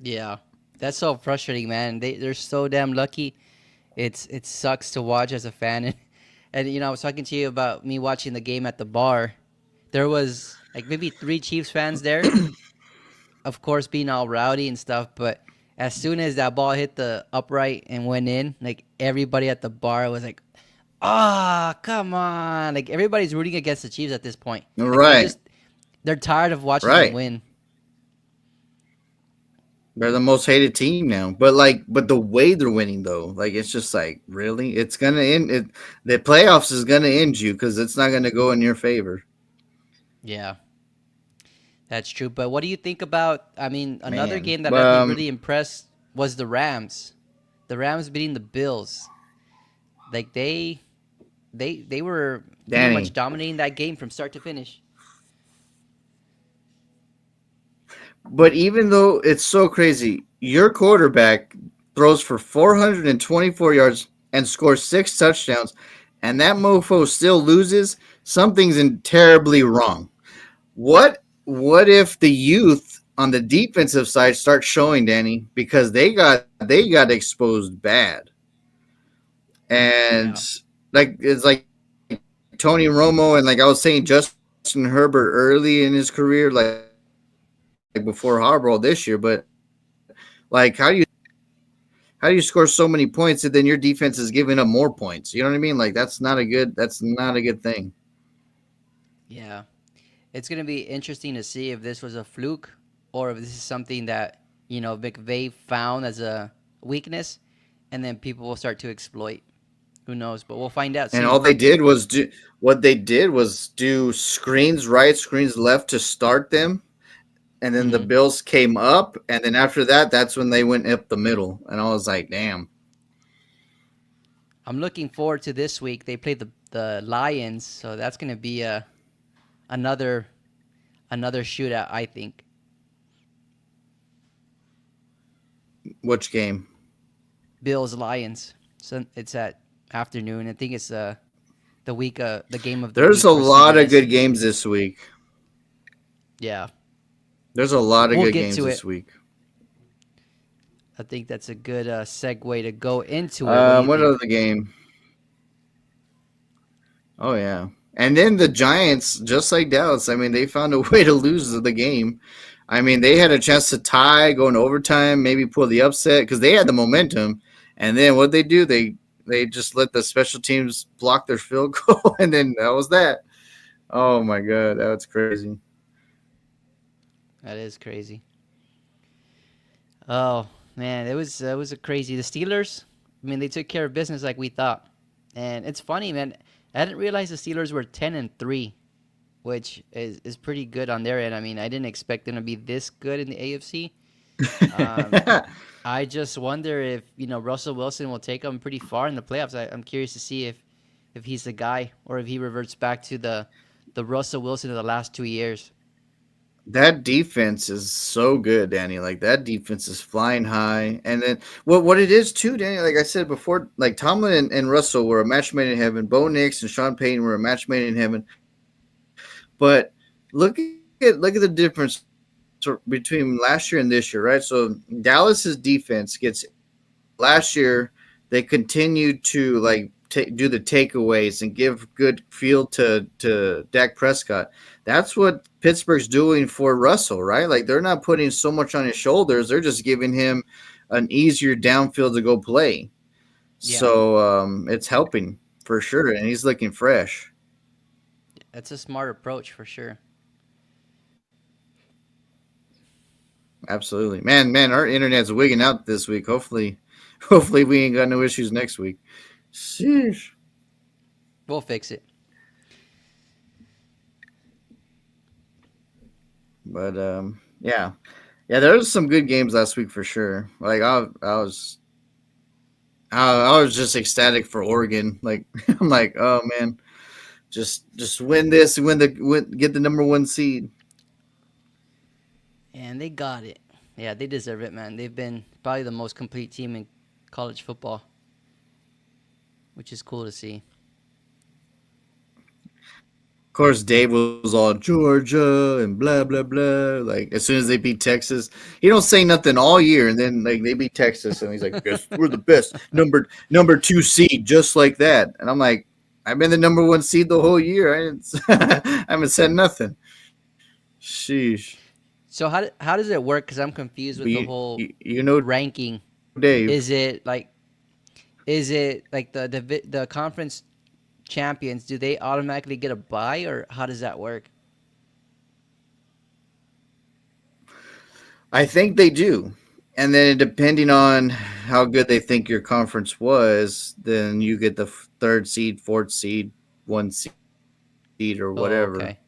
yeah, that's so frustrating, man. They're so damn lucky. It sucks to watch as a fan, and I was talking to you about me watching the game at the bar. There was like maybe three Chiefs fans there, of course being all rowdy and stuff, but as soon as that ball hit the upright and went in, like everybody at the bar was like, "Ah, come on!" Like everybody's rooting against the Chiefs at this point. Like Right, they're tired of watching them right. win. They're the most hated team now. But the way they're winning though, like it's just like really, it's gonna end. The playoffs is gonna end you because it's not gonna go in your favor, Yeah, that's true. But what do you think about? I mean, another man. game that left me really impressed was the Rams. The Rams beating the Bills. Like they were pretty much Danny. dominating that game from start to finish. But even though it's so crazy, your quarterback throws for 424 yards and scores 6 touchdowns, and that mofo still loses, something's terribly wrong. What if the youth on the defensive side start showing, Danny, because they got exposed bad, and Yeah. like it's like Tony Romo, and like I was saying, Justin Herbert early in his career, like before Harbaugh this year, but like how do you score so many points and then your defense is giving up more points? You know what I mean? Like that's not a good thing. Yeah. It's going to be interesting to see if this was a fluke or if this is something that, McVay found as a weakness and then people will start to exploit. Who knows? But we'll find out And soon. all they did was do what they did was do screens right, screens left to start them, and then the Hmm. Bills came up, and then after that, that's when they went up the middle, and I was like, damn. I'm looking forward to this week. They play the Lions, so that's going to be another another shootout, I think. Which game? Bills Lions. So it's at afternoon. I think it's the game of the There's week a for lot of CBS. good games this week. Yeah, There's a lot of we'll good get games to this it. week. I think that's a good segue to go into it. What do you What think? other game? Oh yeah. And then the Giants, just like Dallas, I mean, they found a way to lose the game. I mean, they had a chance to tie, go into overtime, maybe pull the upset because they had the momentum. And then what they do? They just let the special teams block their field goal, and then that was that. Oh my god, that's crazy. That is crazy. Oh man, it was a crazy. The Steelers. I mean, they took care of business like we thought, and it's funny, man. I didn't realize the Steelers were 10-3, which is pretty good on their end. I mean, I didn't expect them to be this good in the AFC. Um, I just wonder if Russell Wilson will take them pretty far in the playoffs. I'm curious to see if he's the guy or if he reverts back to the Russell Wilson of the last 2 years. That defense is so good, Danny. Like that defense is flying high. And then what it is too, Danny, like I said before, like Tomlin and Russell were a match made in heaven. Bo Nix and Sean Payton were a match made in heaven. But look at the difference between last year and this year, right? So Dallas's defense gets last year they continued to like do the takeaways and give good field to Dak Prescott. That's what Pittsburgh's doing for Russell, right? Like they're not putting so much on his shoulders; they're just giving him an easier downfield to go play. Yeah, So it's helping for sure, and he's looking fresh. that's a smart approach for sure. Absolutely, man. Our internet's wigging out this week. Hopefully we ain't got no issues next week. Sheesh. We'll fix it. But yeah, there was some good games last week for sure. Like I was just ecstatic for Oregon. Like I'm like, oh man, just win this, get the number one seed. And they got it. Yeah, they deserve it, man. They've been probably the most complete team in college football, which is cool to see. Of course, Dave was all Georgia and blah blah blah. Like as soon as they beat Texas, he don't say nothing all year, and then like they beat Texas, and he's like, "Guess we're the best number two seed, just like that." And I'm like, I've been the number one seed the whole year. I haven't said nothing. Sheesh. So how does it work? Because I'm confused But with the whole you know ranking. Dave. Is it like the conference champions? Do they automatically get a bye, or how does that work? I think they do. And then depending on how good they think your conference was, then you get the third seed, fourth seed, one seed, or whatever. Oh, okay.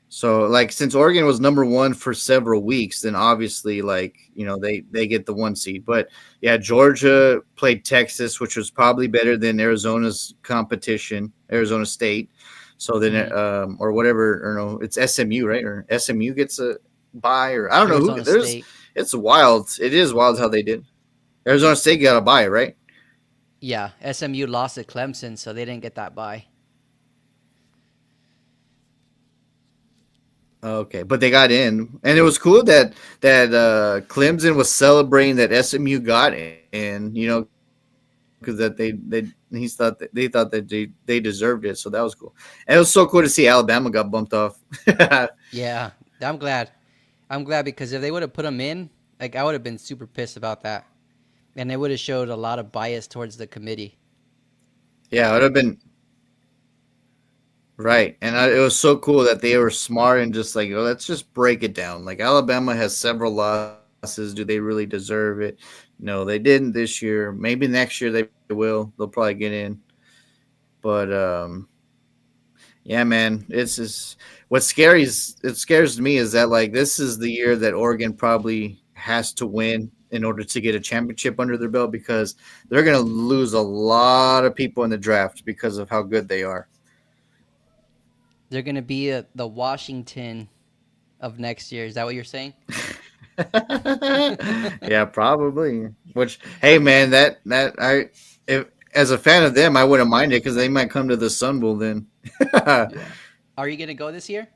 So like since Oregon was number one for several weeks, then obviously like they get the one seed. But yeah, Georgia played Texas, which was probably better than Arizona's competition, Arizona State. So then Hmm. or whatever, or no, it's SMU, right? Or SMU gets a bye, or I don't know who. Arizona There's State. it's wild. It is wild how they did. Arizona State got a bye, right? Yeah, SMU lost at Clemson, so they didn't get that bye. Okay, but they got in, and it was cool that Clemson was celebrating that SMU got in. Because they he thought that they deserved it, so that was cool. And it was so cool to see Alabama got bumped off. Yeah, I'm glad. I'm glad because if they would have put him in, like I would have been super pissed about that, and they would have showed a lot of bias towards the committee. Yeah, it would have been right, and it was so cool that they were smart and just like, oh, let's just break it down. Like Alabama has several losses. Do they really deserve it? No, they didn't this year. Maybe next year they will. They'll probably get in. But yeah, man, it's just it scares me is that like this is the year that Oregon probably has to win in order to get a championship under their belt because they're gonna lose a lot of people in the draft because of how good they are. They're gonna be the Washington of next year. Is that what you're saying? Yeah, probably. Which, hey, man, that I if as a fan of them, I wouldn't mind it because they might come to the Sun Bowl then. Yeah. Are you gonna go this year?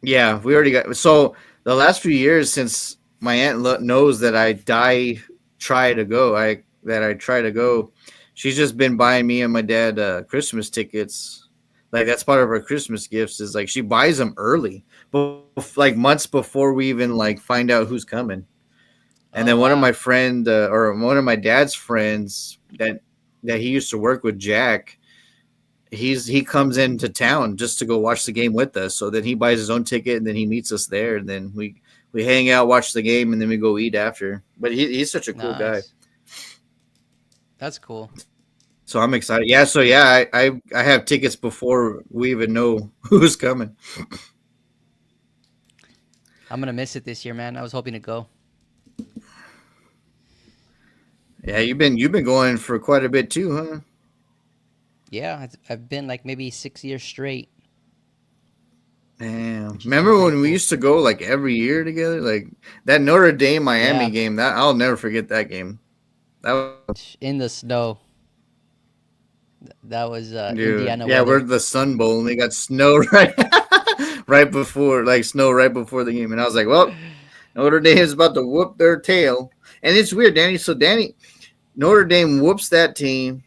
Yeah, we already got. So the last few years, since my knows that I try to go, she's just been buying me and my dad Christmas tickets. Like that's part of her Christmas gifts. Is like she buys them early, like months before we even like find out who's coming. And Oh then one of my wow, friend or one of my dad's friends that he used to work with, Jack, he comes into town just to go watch the game with us. So then he buys his own ticket and then he meets us there, and then we hang out, watch the game, and then we go eat after. But he's such a cool guy. nice. That's cool. So I'm excited. Yeah. So yeah, I have tickets before we even know who's coming. I'm gonna miss it this year, man. I was hoping to go. Yeah, you've been going for quite a bit too, huh? Yeah, I've been like maybe 6 years straight, Damn. which has been Remember pretty when we cool. used to go like every year together? Like that Notre Dame Miami Yeah, game. That I'll never forget that game. That was in the snow. That was dude. Indiana Yeah, we're weather. at the Sun Bowl and they got snow right before like snow right before the game, and I was like, well, Notre Dame's about to whoop their tail. And it's weird, Danny. So Danny, Notre Dame whoops that team,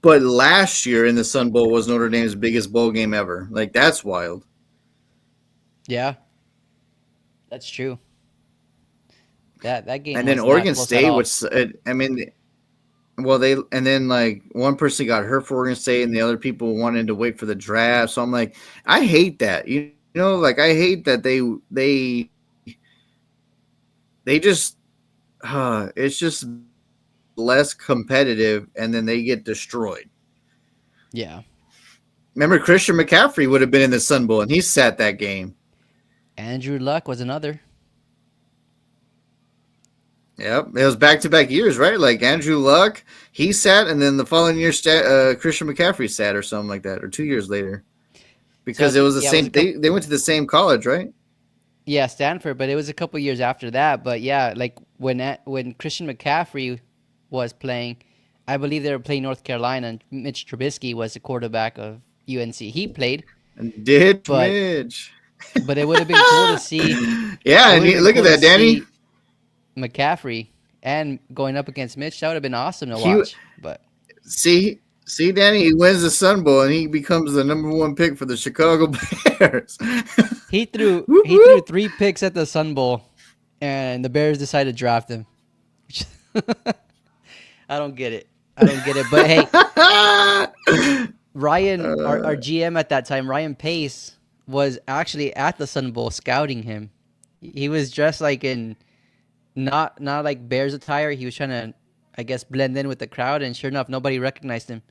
but last year in the Sun Bowl was Notre Dame's biggest bowl game ever. Like that's wild. Yeah, that's true. That game And then was not Oregon close at State, all. which I mean, well, they and then like one person got hurt for Oregon State, and the other people wanted to wait for the draft. So I'm like, I hate that. Like I hate that they just it's just less competitive, and then they get destroyed. Yeah, Remember, Christian McCaffrey would have been in the Sun Bowl, and he sat that game. Andrew Luck was another. Yep, it was back to back years, right? Like Andrew Luck, he sat, and then the following year, Christian McCaffrey sat, or something like that, or 2 years later, So I because it think was the yeah, it was a same. couple. They went to the same college, right? Yeah, Stanford, but it was a couple years after that. But yeah, like when Christian McCaffrey was playing, I believe they were playing North Carolina, and Mitch Trubisky was the quarterback of UNC. He played, And Ditch but Mitch. it would have been cool to see. Yeah, It and would have been look at cool to that, Danny. see McCaffrey and going up against Mitch. That would have been awesome to He watch. But see, Danny. He wins the Sun Bowl, and he becomes the number one pick for the Chicago Bears. Whoop he threw whoop. 3 picks at the Sun Bowl, and the Bears decided to draft him. I don't get it. I don't get it. But hey, Ryan, our uh, GM at that time, Ryan Pace, was actually at the Sun Bowl scouting him. He was dressed like in not like Bears attire. He was trying to, I guess, blend in with the crowd, and sure enough, nobody recognized him.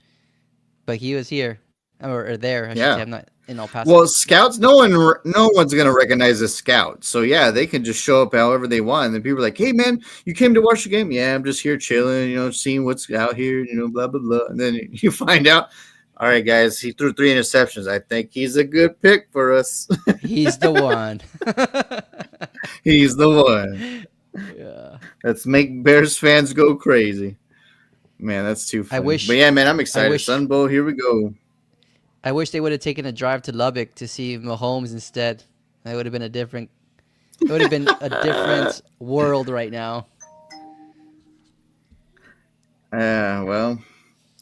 But he was here, or there, I should say. yeah. I'm not in El Paso. Well, scouts. No one's gonna recognize a scout. So yeah, they can just show up however they want. And then people are like, "Hey, man, you came to watch the game? Yeah, I'm just here chilling. Seeing what's out here. Blah blah blah." And then you find out, all right, guys, he threw 3 interceptions. I think he's a good pick for us. He's the one. He's the one. Yeah. Let's make Bears fans go crazy. Man, that's too I funny. But wish yeah, man, I'm I excited. wish Sun Bowl, here we go. I wish they would have taken a drive to Lubbock to see Mahomes instead. That would have been a different it would have been a different world right now.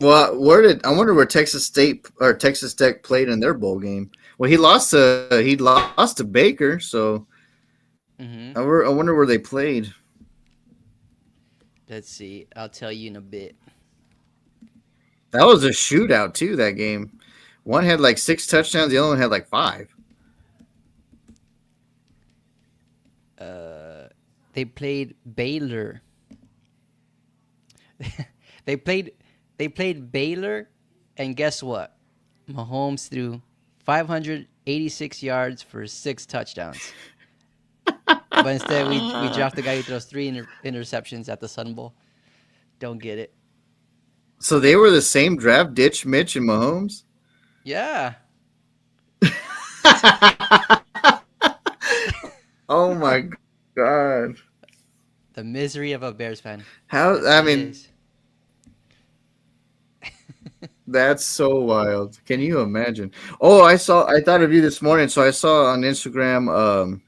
Well, where did I wonder where Texas State or Texas Tech played in their bowl game? Well, he lost to Baker, so Hmm. I wonder where they played. Let's see. I'll tell you in a bit. That was a shootout too. That game, one had like 6 touchdowns, the other one had like 5. Uh, they played Baylor. they played they played Baylor, and guess what? Mahomes threw 586 yards for 6 touchdowns. But instead, we draft the guy who throws three interceptions at the Sun Bowl. Don't get it. So they were the same draft, Ditch, Mitch, and Mahomes. Yeah. Oh my god! The misery of a Bears fan. How? That's I what it mean, is. that's so wild. Can you imagine? Oh, I thought of you this morning. So I saw on Instagram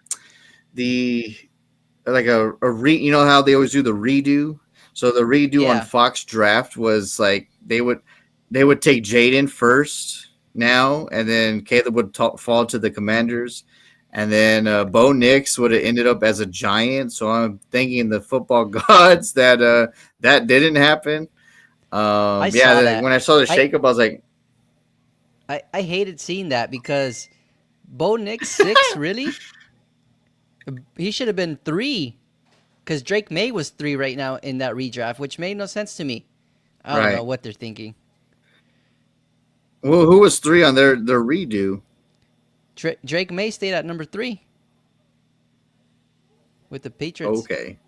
the like you know how they always do the redo. So the redo on Yeah. Fox Draft was like they would take Jaden first now, and then Caleb would fall to the Commanders, and then Bo Nix would have ended up as a Giant. So I'm thinking the football gods that that didn't happen. I Yeah, saw that. when I saw the I, shakeup, I was like, I hated seeing that because Bo Nix 6, really? He should have been 3 because Drake May was 3 right now in that redraft, which made no sense to me. I don't know right. what they're thinking. Well, who was 3 on their redo? Drake May stayed at number 3 with the Patriots. Okay.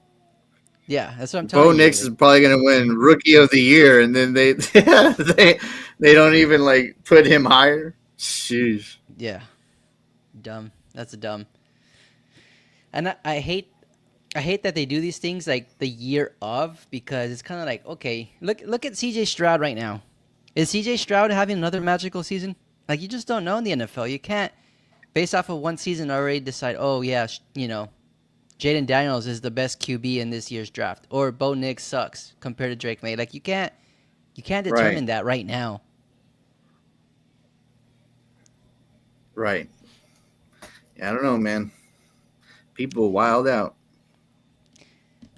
Yeah, that's what I'm Bo telling you. Nix is Like, probably going to win Rookie of the Year, and then they don't even like put him higher. Sheesh. yeah, dumb. That's dumb. And I hate that they do these things like the year of because it's kind of like okay, look at C.J. Stroud right now. Is C.J. Stroud having another magical season? Like you just don't know in the NFL. You can't based off of one season already decide. Oh yeah, Jaden Daniels is the best QB in this year's draft, or Bo Nix sucks compared to Drake May. Like you can't Right, determine that right now. right. Yeah, I don't know, man. People wild out.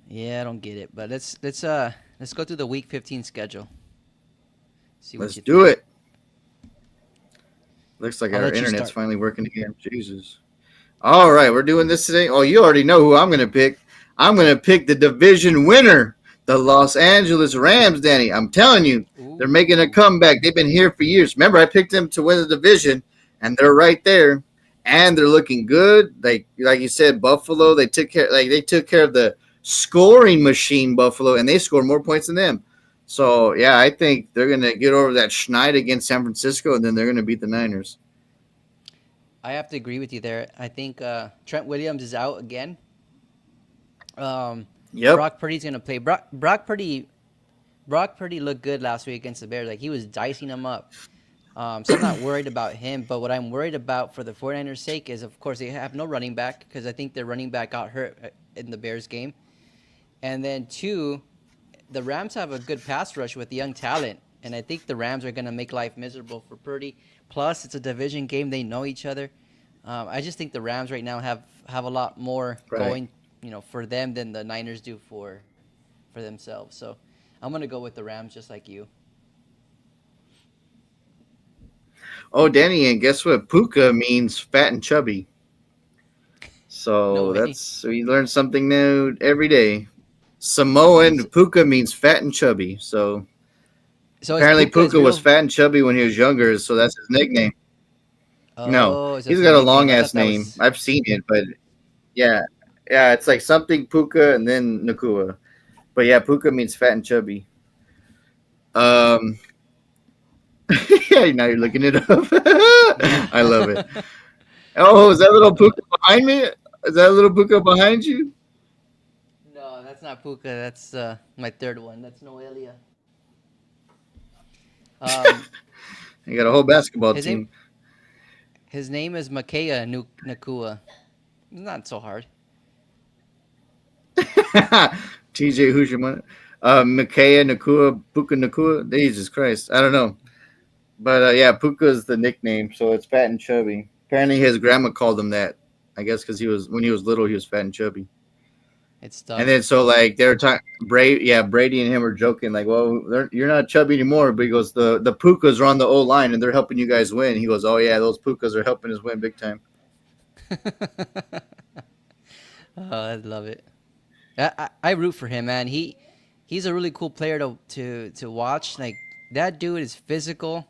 Yeah, I don't get it. But let's go through the Week 15 schedule. See what Let's you do think. it. Looks like I'll our let you internet's start. finally working again. Jesus. All right, we're doing this today. Oh, you already know who I'm going to pick. I'm going to pick the division winner, the Los Angeles Rams, Danny. I'm telling you, they're making a Ooh. comeback. They've been here for years. Remember, I picked them to win the division, and they're right there. And they're looking good. Like you said, Buffalo, they took care of the scoring machine, Buffalo, and they scored more points than them. So yeah, I think they're gonna get over that schneid against San Francisco, and then they're gonna beat the Niners. I have to agree with you there. I think Trent Williams is out again. Um, Yep. Brock Purdy's gonna play. Brock Purdy looked good last week against the Bears. Like he was dicing them up. So I'm not worried about him. But what I'm worried about for the 49ers' sake is, of course, they have no running back because I think their running back got hurt in the Bears game. And then two, the Rams have a good pass rush with young talent, and I think the Rams are going to make life miserable for Purdy. Plus, it's a division game; they know each other. I just think the Rams right now have a lot more Right. going, for them than the Niners do for themselves. So, I'm going to go with the Rams, just like you. Oh, Danny, and guess what? Puka means fat and chubby. No So way. that's we learn something new every day. Samoan So, Puka means fat and chubby. So so is apparently Puka his Puka was real? fat and chubby when he was younger, so that's his nickname. No, Oh, so he's it's a got a nickname. long I ass thought that name. was. I've seen it, but yeah, yeah, it's like something Puka and then Nakua. But yeah, Puka means fat and chubby. Um, yeah, now you're looking it up. No. I love it. Oh, is that little Puka behind me? Is that little Puka behind you? that's not Puka. That's my third one. That's Noelia. Um, You got a whole basketball his name team. his name is Makea Nakua. Not so hard. TJ, who's your money? Mikaya Nakua, Puka Nakua. Jesus Christ, I don't know, but yeah, Puka is the nickname, so it's fat and chubby. Apparently, his grandma called him that. I guess because he was when he was little, he was fat and chubby. It's And stuck. then so like they're talking, Brady and him are joking like, well, you're not chubby anymore. But he goes, the Pukas are on the O line and they're helping you guys win. He goes, oh yeah, those Pukas are helping us win big time. Oh, I love it. I root for him, man. He's a really cool player to watch. Like that dude is physical,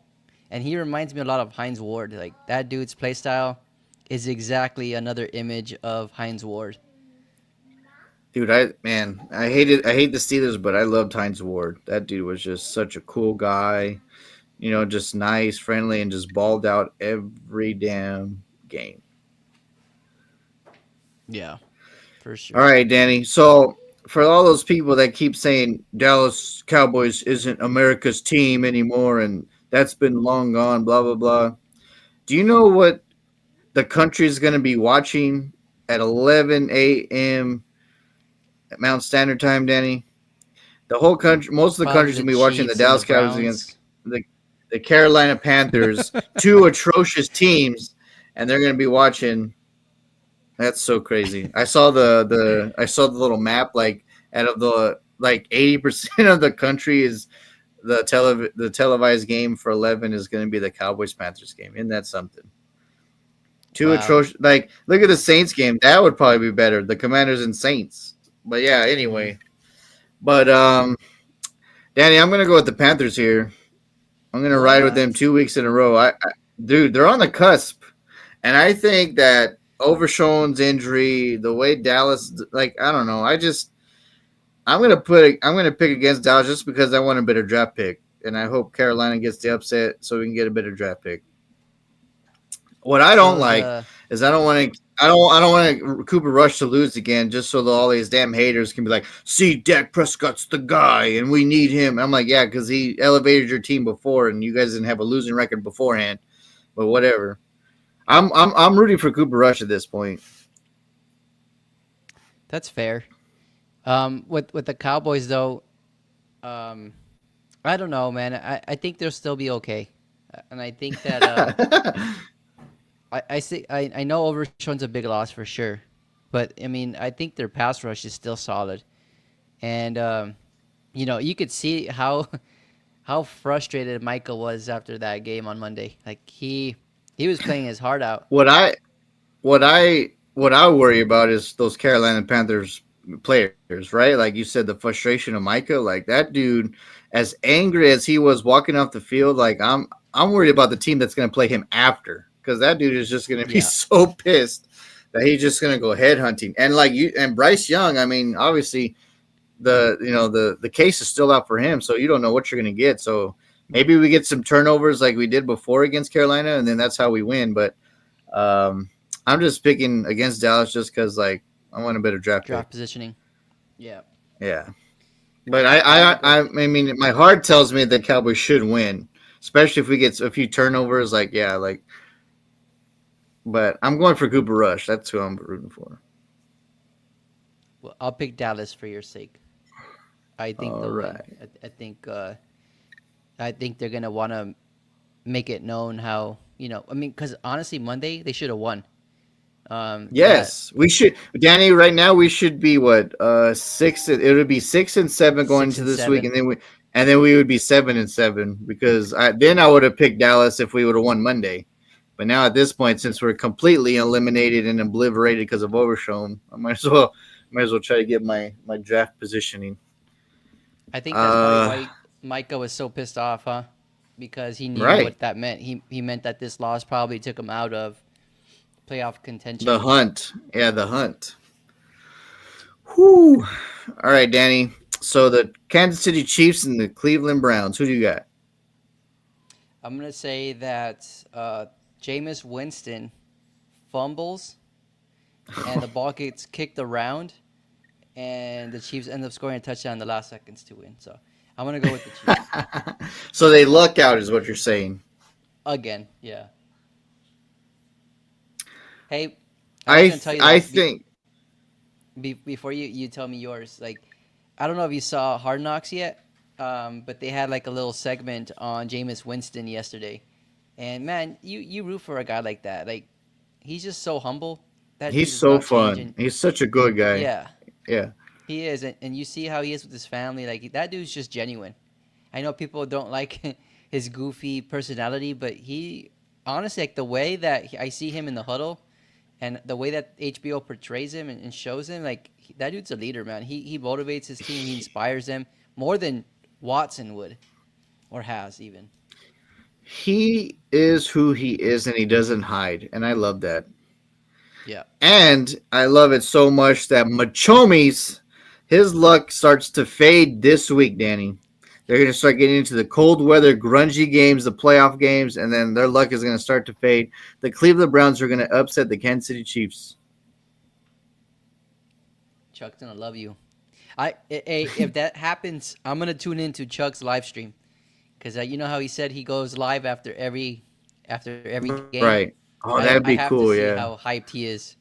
and he reminds me a lot of Heinz Ward. Like that dude's play style is exactly another image of Heinz Ward. Dude, I hate the Steelers, but I loved Heinz Ward. That dude was just such a cool guy. Just nice, friendly, and just balled out every damn game. Yeah, for All sure. right, Danny. So for all those people that keep saying Dallas Cowboys isn't America's team anymore and that's been long gone, blah blah blah. Do you know what the country is going to be watching at 11 a.m. Mount Standard Time, Danny? The whole country, most of the Probably country's the going to be watching the Chiefs and the Dallas Cowboys against Browns. the the Carolina Panthers, two atrocious teams, and they're going to be watching. That's so crazy. I saw the little map like out of the like 80% of the country is the televised game for 11 is going to be the Cowboys Panthers game. Isn't that something? Two Wow. atrocious. Like, look at the Saints game. That would probably be better. The Commanders and Saints. But yeah, Mm, anyway. But Danny, I'm gonna go with the Panthers here. I'm gonna ride with them what? 2 weeks in a row. Dude, they're on the cusp, and I think that Overshown's injury, the way Dallas, like, I don't know. I'm gonna pick against Dallas just because I want a better draft pick, and I hope Carolina gets the upset so we can get a better draft pick. What I don't So like the is I don't want Cooper Rush to lose again just so that all these damn haters can be like, see, Dak Prescott's the guy and we need him. I'm like, yeah, because he elevated your team before and you guys didn't have a losing record beforehand. But whatever. I'm rooting for Cooper Rush at this point. That's fair. With the Cowboys though, um, I don't know, man. I think they'll still be okay, and I think that I see I know Overshown's a big loss for sure, but I mean I think their pass rush is still solid, and you could see how how frustrated Michael was after that game on Monday. Like he was playing his heart out. what I what I worry about is those Carolina Panthers players, right? Like you said, the frustration of Micah, like that dude, as angry as he was walking off the field, like I'm worried about the team that's going to play him after because that dude is just going to be Yeah, so pissed that he's just going to go head hunting. And like you and Bryce Young, I mean, obviously the case is still out for him, so you don't know what you're going to get. So maybe we get some turnovers like we did before against Carolina, and then that's how we win. But um, I'm just picking against Dallas just because like I want a better draft pick. draft positioning. Yeah, Yeah, but I agree. I mean my heart tells me the Cowboys should win, especially if we get a few turnovers. Like yeah, like but I'm going for Cooper Rush. That's who I'm rooting for. Well, I'll pick Dallas for your sake. I think All they'll win. right. I think they're gonna want to make it known how I mean, because honestly, Monday they should have won. That Yes, we should, Danny. Right now, we should be what six. It would be 6-7 going six into and this week, seven. and then we would be 7-7 because then I would have picked Dallas if we would have won Monday. But now at this point, Yeah, since we're completely eliminated and obliterated because of Overshown, I might as well try to get my draft positioning. I think that's probably Uh, why Micah was so pissed off, huh? Because he knew right, what that meant. He meant that this loss probably took him out of playoff the contention. hunt. Yeah, the hunt. Whew. All right, Danny. So the Kansas City Chiefs and the Cleveland Browns. Who do you got? I'm gonna say that Jameis Winston fumbles and the ball gets kicked around, and the Chiefs end up scoring a touchdown in the last seconds to win. So I'm gonna go with the Chiefs So they luck out, is what you're saying. again. Yeah. Hey, I was I gonna tell you I though. think Before you tell me yours, like I don't know if you saw Hard Knocks yet, but they had like a little segment on Jameis Winston yesterday, and man, you root for a guy like that. Like he's just so humble. That dude he's does so not change, fun. and He's such a good guy. yeah, Yeah. he is, and you see how he is with his family. Like that dude's just genuine. I know people don't like his goofy personality, but he honestly like the way that I see him in the huddle and the way that HBO portrays him and shows him, like that dude's a leader, man. He motivates his team. He inspires them more than Watson would or has even. He is who he is and he doesn't hide. And I love that. Yeah. And I love it so much that Machomis, his luck starts to fade this week, Danny. They're going to start getting into the cold weather, grungy games, the playoff games, and then their luck is going to start to fade. The Cleveland Browns are going to upset the Kansas City Chiefs. Chuck's gonna love you. If that happens, I'm gonna tune into Chuck's live stream because you know how he said he goes live after every game. Right. Oh, I that'd have be to see cool. how Yeah. hyped he is.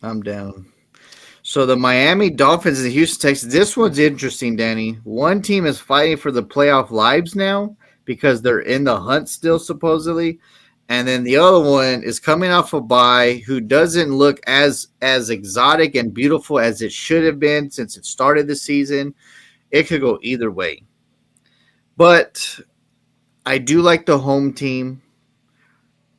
I'm down. So the Miami Dolphins and the Houston Texans. This one's interesting, Danny. One team is fighting for the playoff lives now because they're in the hunt still, supposedly, and then the other one is coming off a bye, who doesn't look as exotic and beautiful as it should have been since it started the season. It could go either way, but I do like the home team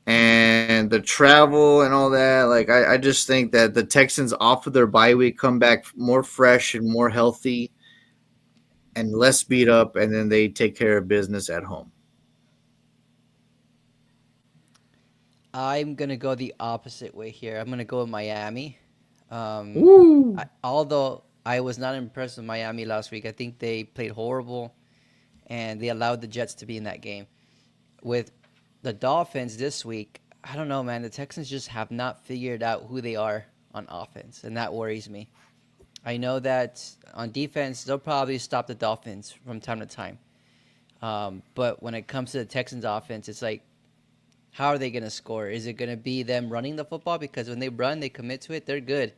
and the travel and all that. Like I just think that the Texans off of their bye week come back more fresh and more healthy and less beat up, and then they take care of business at home. I'm gonna go the opposite way here. I'm gonna go with Miami. Woo! Although I was not impressed with Miami last week, I think they played horrible and they allowed the Jets to be in that game. With the Dolphins this week, I don't know, man. The Texans just have not figured out who they are on offense, and that worries me. I know that on defense, they'll probably stop the Dolphins from time to time. But when it comes to the Texans offense, it's like, how are they going to score? Is it going to be them running the football? Because when they run, they commit to it, they're good.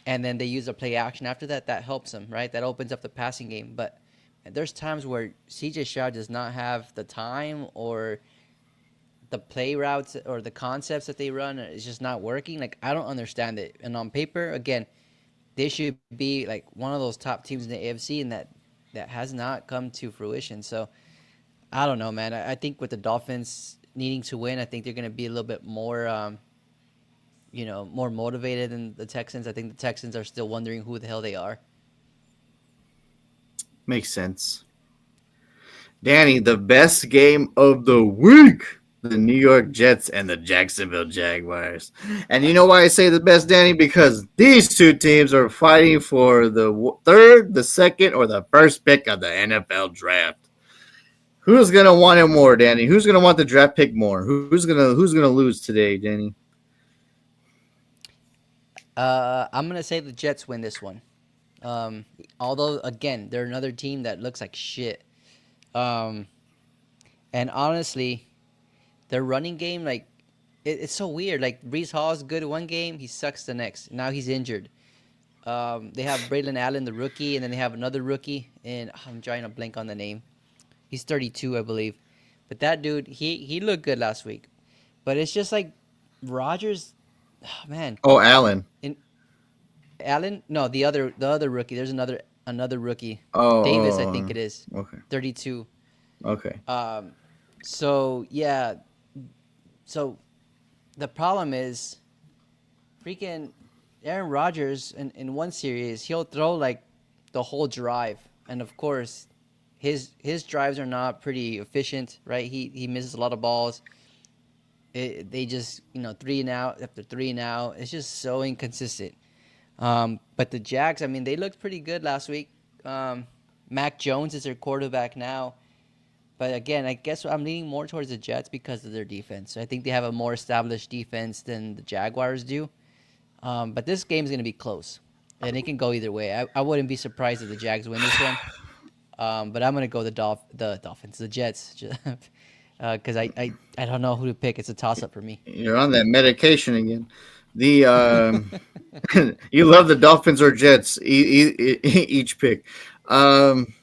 And then they use a play action after that, that helps them, right? That opens up the passing game. But there's times where CJ Stroud does not have the time or the play routes or the concepts that they run is just not working. Like I don't understand it. And on paper, again, they should be like one of those top teams in the AFC, and that has not come to fruition. So I don't know, man. I think with the Dolphins needing to win, I think they're going to be a little bit more, more motivated than the Texans. I think the Texans are still wondering who the hell they are. Makes sense. Danny, the best game of the week. The New York Jets and the Jacksonville Jaguars. And you know why I say the best, Danny? Because these two teams are fighting for the third, the second, or the first pick of the NFL draft. Who's gonna want it more, Danny? Who's gonna want the draft pick more? Who's gonna lose today, Danny? I'm going to say the Jets win this one. Um, Although, again, they're another team that looks like shit. Um, and honestly, their running game, like, it's so weird. Like, Brees Hall's good one game, he sucks the next. Now he's injured. They have Braylon Allen, the rookie, and then they have another rookie, and I'm trying to blank on the name. He's 32, I believe. But that dude, he looked good last week. But it's just like Rogers, oh, man. Oh, Allen. And Allen, no, the other rookie. There's another rookie, Oh, Davis, I think it is, okay, 32. okay. Um, so yeah, so the problem is freaking Aaron Rodgers in one series he'll throw like the whole drive, and of course his drives are not pretty efficient, right? He misses a lot of balls. They just three and out after three and out. It's just so inconsistent. But the Jags, I mean, they looked pretty good last week. Mac Jones is their quarterback now. But again, I guess I'm leaning more towards the Jets because of their defense. I think they have a more established defense than the Jaguars do. But this game's gonna be close, and it can go either way. I wouldn't be surprised if the Jags win this one. But I'm gonna go the Dolphins, the Jets, because I don't know who to pick. It's a toss up for me. You're on that medication again. The you love the Dolphins or Jets each pick. Um,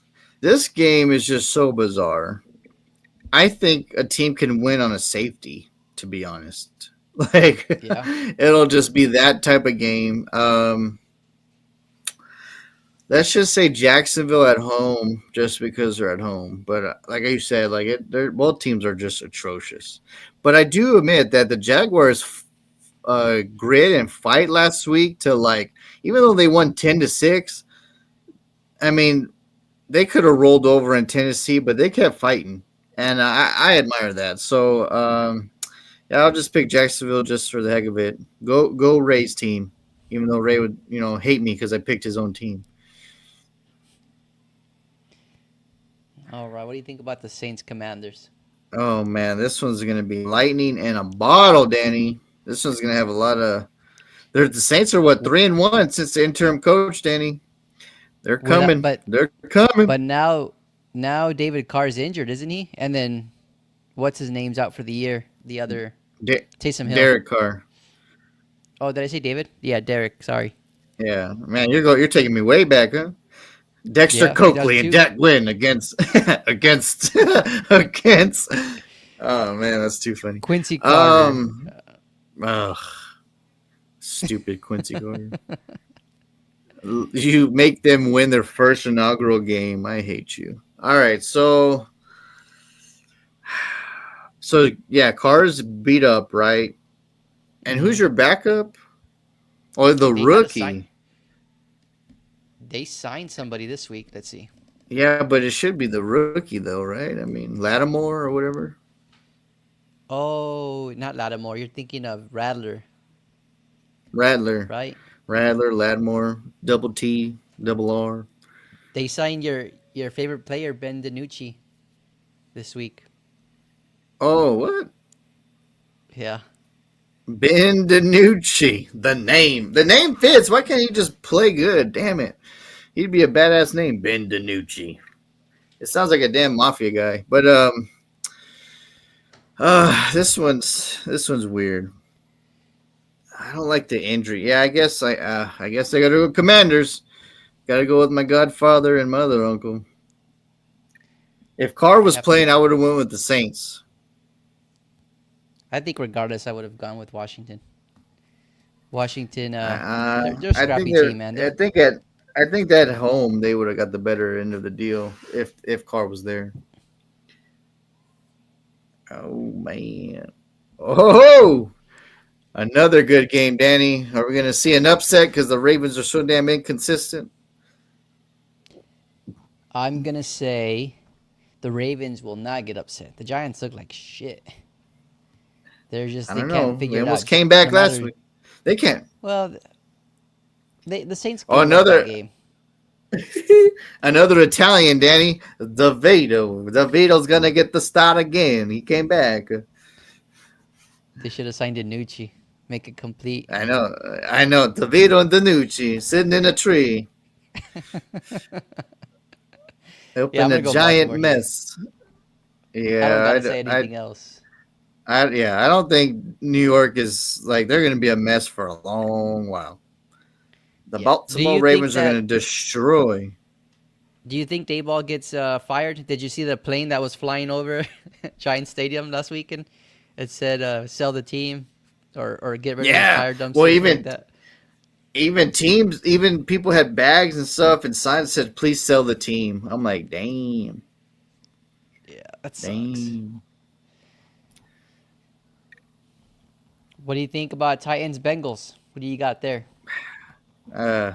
this game is just so bizarre. I think a team can win on a safety. To be honest, like Yeah, it'll just be that type of game. Let's just say Jacksonville at home, just because they're at home. But like you said, they're both teams are just atrocious. But I do admit that the Jaguars grit and fight last week to like, even though they won 10-6. I mean, they could have rolled over in Tennessee, but they kept fighting, and I admire that. So yeah, I'll just pick Jacksonville just for the heck of it. Go Ray's team, even though Ray would hate me because I picked his own team. all right. What do you think about the Saints Commanders? Oh man, this one's gonna be lightning in a bottle, Danny. This one's gonna have a lot of. The Saints are what, 3-1 since the interim coach, Danny. They're Without, coming. but They're coming. but now David Carr's injured, isn't he? And then what's his name's out for the year? The other De- Taysom Hill. Derek Carr. Oh, did I say David? Yeah, Derek. Sorry. Yeah, man, you're taking me way back, huh? Dexter Yeah, 2002. Coakley and Dak Wynn against against against. Oh man, that's too funny. Quincy Carter. Um, ugh, stupid Quincy Carter. You make them win their first inaugural game. I hate you. All right, so yeah, Carr's beat up, right? And Hmm. who's your backup? Or the They got to sign. rookie? They signed somebody this week. Let's see. Yeah, but it should be the rookie though, right? I mean, Lattimore or whatever. Oh, not Lattimore. You're thinking of Rattler, Rattler, right? Rattler, Lattimore, double T, double R. They signed your favorite player, Ben DiNucci, this week. Oh, what? Yeah. Ben DiNucci. The name fits. Why can't he just play good? Damn it. He'd be a badass name, Ben DiNucci. It sounds like a damn mafia guy. But this one's weird. I don't like the injury. Yeah, I guess I gotta go Commanders. Gotta go with my godfather and my other uncle. If Carr I was have to. playing, I would have went with the Saints. I think regardless, I would have gone with Washington. Washington, they're a I think scrappy team, man. I think at I think that home they would have got the better end of the deal if Carr was there. Oh man. Oh, another good game, Danny. Are we gonna see an upset because the Ravens are so damn inconsistent? I'm gonna say the Ravens will not get upset. The Giants look like shit. I They don't can't know. They figure it almost out. came back No last matter. week. They can't. Well, the Saints Oh, could have lost that another game. another Italian, Danny. DeVito's gonna get the start again. He came back. They should have signed Danucci. Make it complete. I know. I know. DeVito and Danucci sitting in a tree, Yeah, I'm helping a gonna go giant Baltimore here. mess. I don't Yeah, gotta say anything else. yeah. I don't think New York is like they're gonna be a mess for a long while. The Yeah. Baltimore Ravens are gonna destroy. Do you think Dayball gets fired? Did you see the plane that was flying over Giant Stadium last weekend? It said sell the team or get rid of his Yeah. tire Well, dumpster, something like that. even teams, even people had bags and stuff and signs that said, "Please sell the team." I'm like, damn, Yeah, that sucks. damn. What do you think about Titans Bengals? What do you got there? Uh,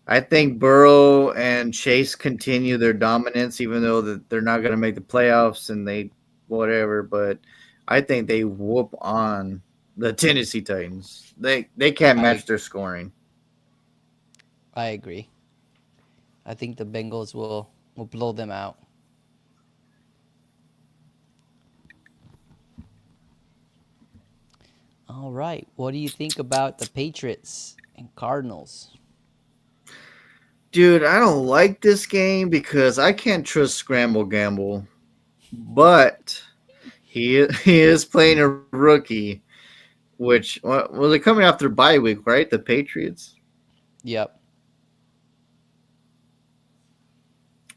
I think Burrow and Chase continue their dominance, even though that they're not going to make the playoffs and they whatever. But I think they whoop on the Tennessee Titans. They can't I match their scoring. I agree. I think the Bengals will blow them out. All right. What do you think about the Patriots and Cardinals? Dude, I don't like this game because I can't trust Scramble Gamble, but he is playing a rookie, which well they're coming off their bye week, right? The Patriots. Yep.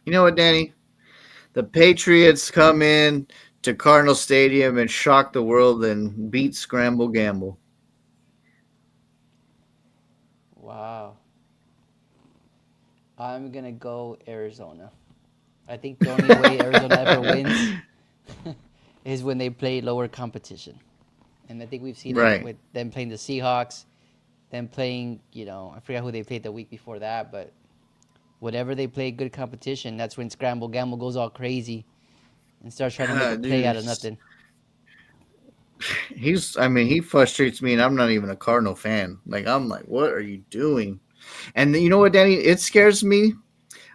You know what, Danny? The Patriots come in to Cardinal Stadium and shock the world and beat Scramble Gamble. Wow. I'm gonna go Arizona. I think the only way Arizona ever wins is when they play lower competition, and I think we've seen it Right. with them playing the Seahawks, them playing. I forgot who they played the week before that, but whatever they play good competition, that's when Scramble Gamble goes all crazy and starts trying to make a play Dude, out of nothing. I mean, he frustrates me, and I'm not even a Cardinal fan. Like, I'm like, what are you doing? And you know what, Danny? It scares me.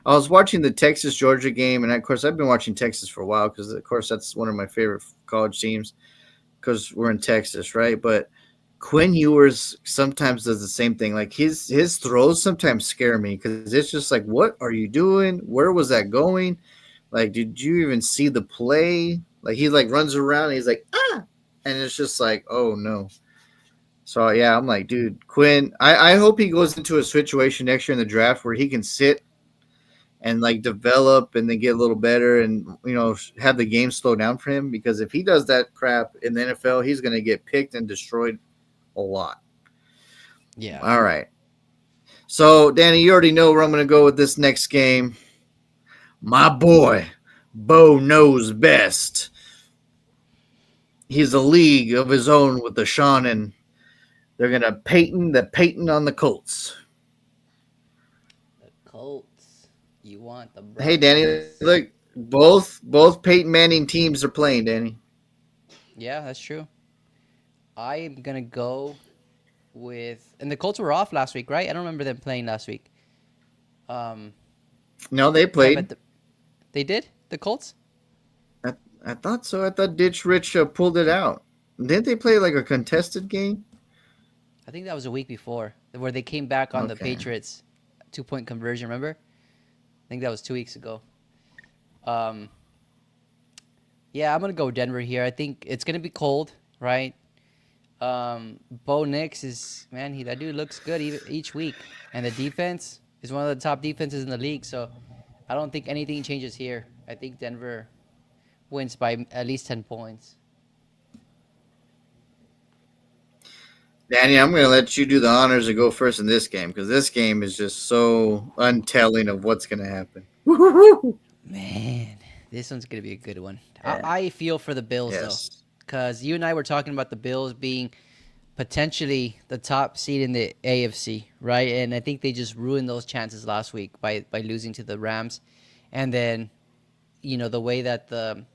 I was watching the Texas Georgia game, and of course, I've been watching Texas for a while because, of course, that's one of my favorite college teams because we're in Texas, right? But Quinn Ewers sometimes does the same thing. Like his throws sometimes scare me because it's just like, what are you doing? Where was that going? Like, did you even see the play? Like he like runs around and he's like ah, and it's just like, oh no. So yeah, I'm like, dude, Quinn. I hope he goes into a situation next year in the draft where he can sit and like develop and then get a little better and have the game slow down for him because if he does that crap in the NFL, he's gonna get picked and destroyed a lot. Yeah. All right. So, Danny, you already know where I'm going to go with this next game. My boy, Bo knows best. He's a league of his own with the Sean, and they're going to Peyton on the Colts. The Colts. You want the Hey, Danny, Broncos. look, both Peyton Manning teams are playing, Danny. Yeah, that's true. I am gonna go with, and the Colts were off last week, right? I don't remember them playing last week. Um, No, they yeah, but played. they did the Colts. I, I thought so. I thought Ditch Rich pulled it out. Didn't they play like a contested game? I think that was a week before where they came back on the Okay. Patriots 2 point conversion. Remember? I think that was 2 weeks ago. Um, yeah, I'm gonna go Denver here. I think it's gonna be cold, right? Bo Nix is man. That dude looks good each week, and the defense is one of the top defenses in the league. So I don't think anything changes here. I think Denver wins by at least 10 points. Danny, I'm going to let you do the honors and go first in this game because this game is just so untelling of what's going to happen. Woo-hoo-hoo. Man, this one's gonna be a good one. I, Yeah. I feel for the Bills though, Yes. because you and I were talking about the Bills being potentially the top seed in the AFC, right? And I think they just ruined those chances last week by losing to the Rams, and then the way that the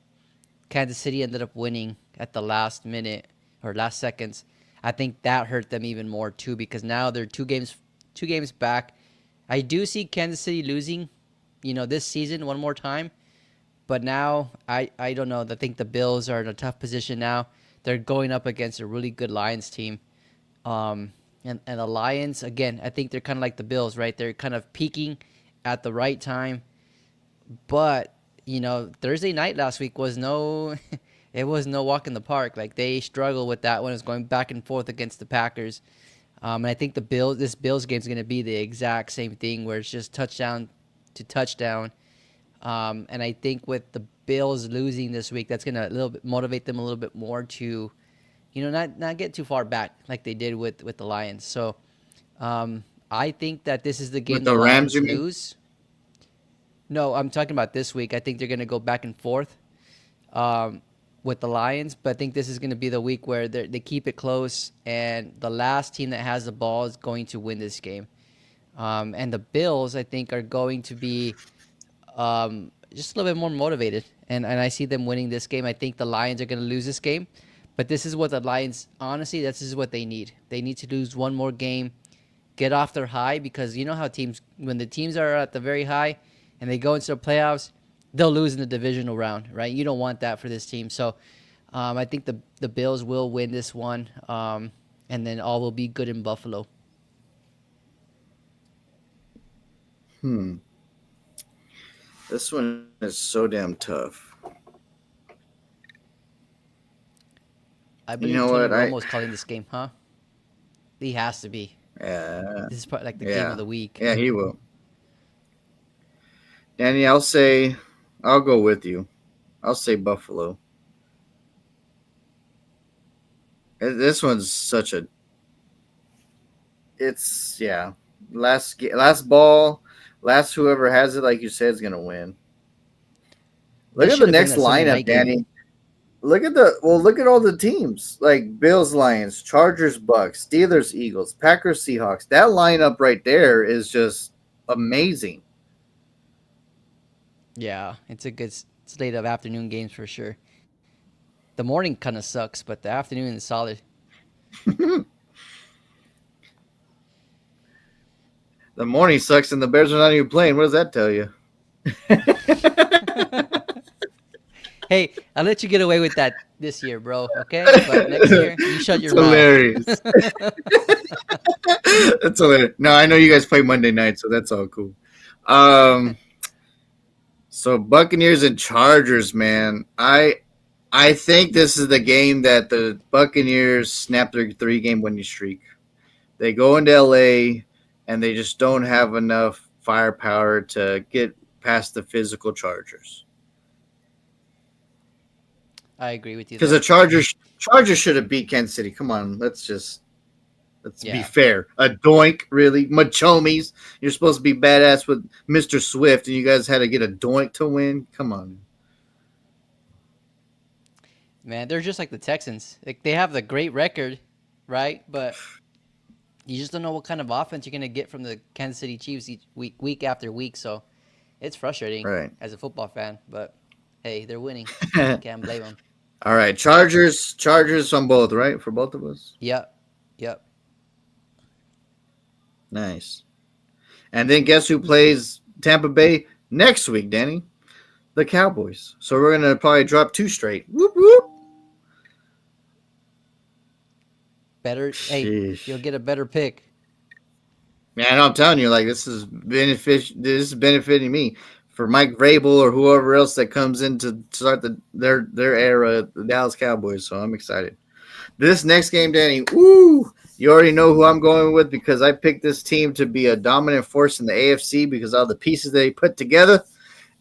Kansas City ended up winning at the last minute or last seconds. I think that hurt them even more too because now they're two games back. I do see Kansas City losing, this season one more time. But now I don't know. I think the Bills are in a tough position now. They're going up against a really good Lions team. And the Lions, again, I think they're kind of like the Bills, right? They're kind of peaking at the right time. But, Thursday night last week was no it was no walk in the park. Like they struggled with that one. It was going back and forth against the Packers. And I think this Bills game is going to be the exact same thing where it's just touchdown to touchdown. And I think with the Bills losing this week, that's gonna a little bit motivate them a little bit more to, not get too far back like they did with the Lions. So I think that this is the game With the the Rams, Lions you mean? lose. No, I'm talking about this week. I think they're gonna go back and forth um, with the Lions, but I think this is gonna be the week where they keep it close, and the last team that has the ball is going to win this game. And the Bills, I think, are going to be just a little bit more motivated. And I see them winning this game. I think the Lions are going to lose this game. But this is what the Lions, honestly, this is what they need. They need to lose one more game, get off their high, because you know how when the teams are at the very high and they go into the playoffs, they'll lose in the divisional round, right? You don't want that for this team. So I think the Bills will win this one. and then all will be good in Buffalo. Hmm. This one is so damn tough. I You believe know Tony what? Romo is calling this game, huh? He has to be. Yeah, This is probably like the game of yeah, the week. yeah. He will. Danny, I'll go with you. I'll say Buffalo. This one's such a. It's yeah. Last ball, last whoever has it, like you said, is gonna win. Look This at the should have been next a Sunday lineup, night game. Danny. Look at all the teams like Bills, Lions, Chargers, Bucks, Steelers, Eagles, Packers, Seahawks. That lineup right there is just amazing. Yeah, it's a good slate of afternoon games for sure. The morning kind of sucks, but the afternoon is solid. The morning sucks and the Bears are not even playing. What does that tell you? Hey, I'll let you get away with that this year, bro. Okay, but next year you shut It's your mouth. hilarious. That's hilarious. No, I know you guys play Monday night, so that's all cool. Um, so Buccaneers and Chargers, man. I think this is the game that the Buccaneers snap their 3 game winning streak. They go into LA and they just don't have enough firepower to get past the physical Chargers. I agree with you Because the there. Chargers should have beat Kansas City. Come on, let's be Yeah, fair. A doink, really, Machomies. You're supposed to be badass with Mr. Swift, and you guys had to get a doink to win. Come on. man, they're just like the Texans. Like they have the great record, right? But you just don't know what kind of offense you're gonna get from the Kansas City Chiefs each week after week. So it's frustrating Right. as a football fan. But hey, they're winning. Can't blame them. All right, Chargers on both, right? For both of us. Yep, yep. Nice. And then guess who plays Tampa Bay next week, Danny? The Cowboys. So we're gonna probably drop 2 straight. Whoop whoop. Better. Hey, you'll Sheesh. get a better pick. Man, I'm telling you, like this is benefiting me. For Mike Vrabel or whoever else that comes in to start their era, the Dallas Cowboys. So I'm excited. This next game, Danny, woo! You already know who I'm going with because I picked this team to be a dominant force in the AFC because of all the pieces they put together.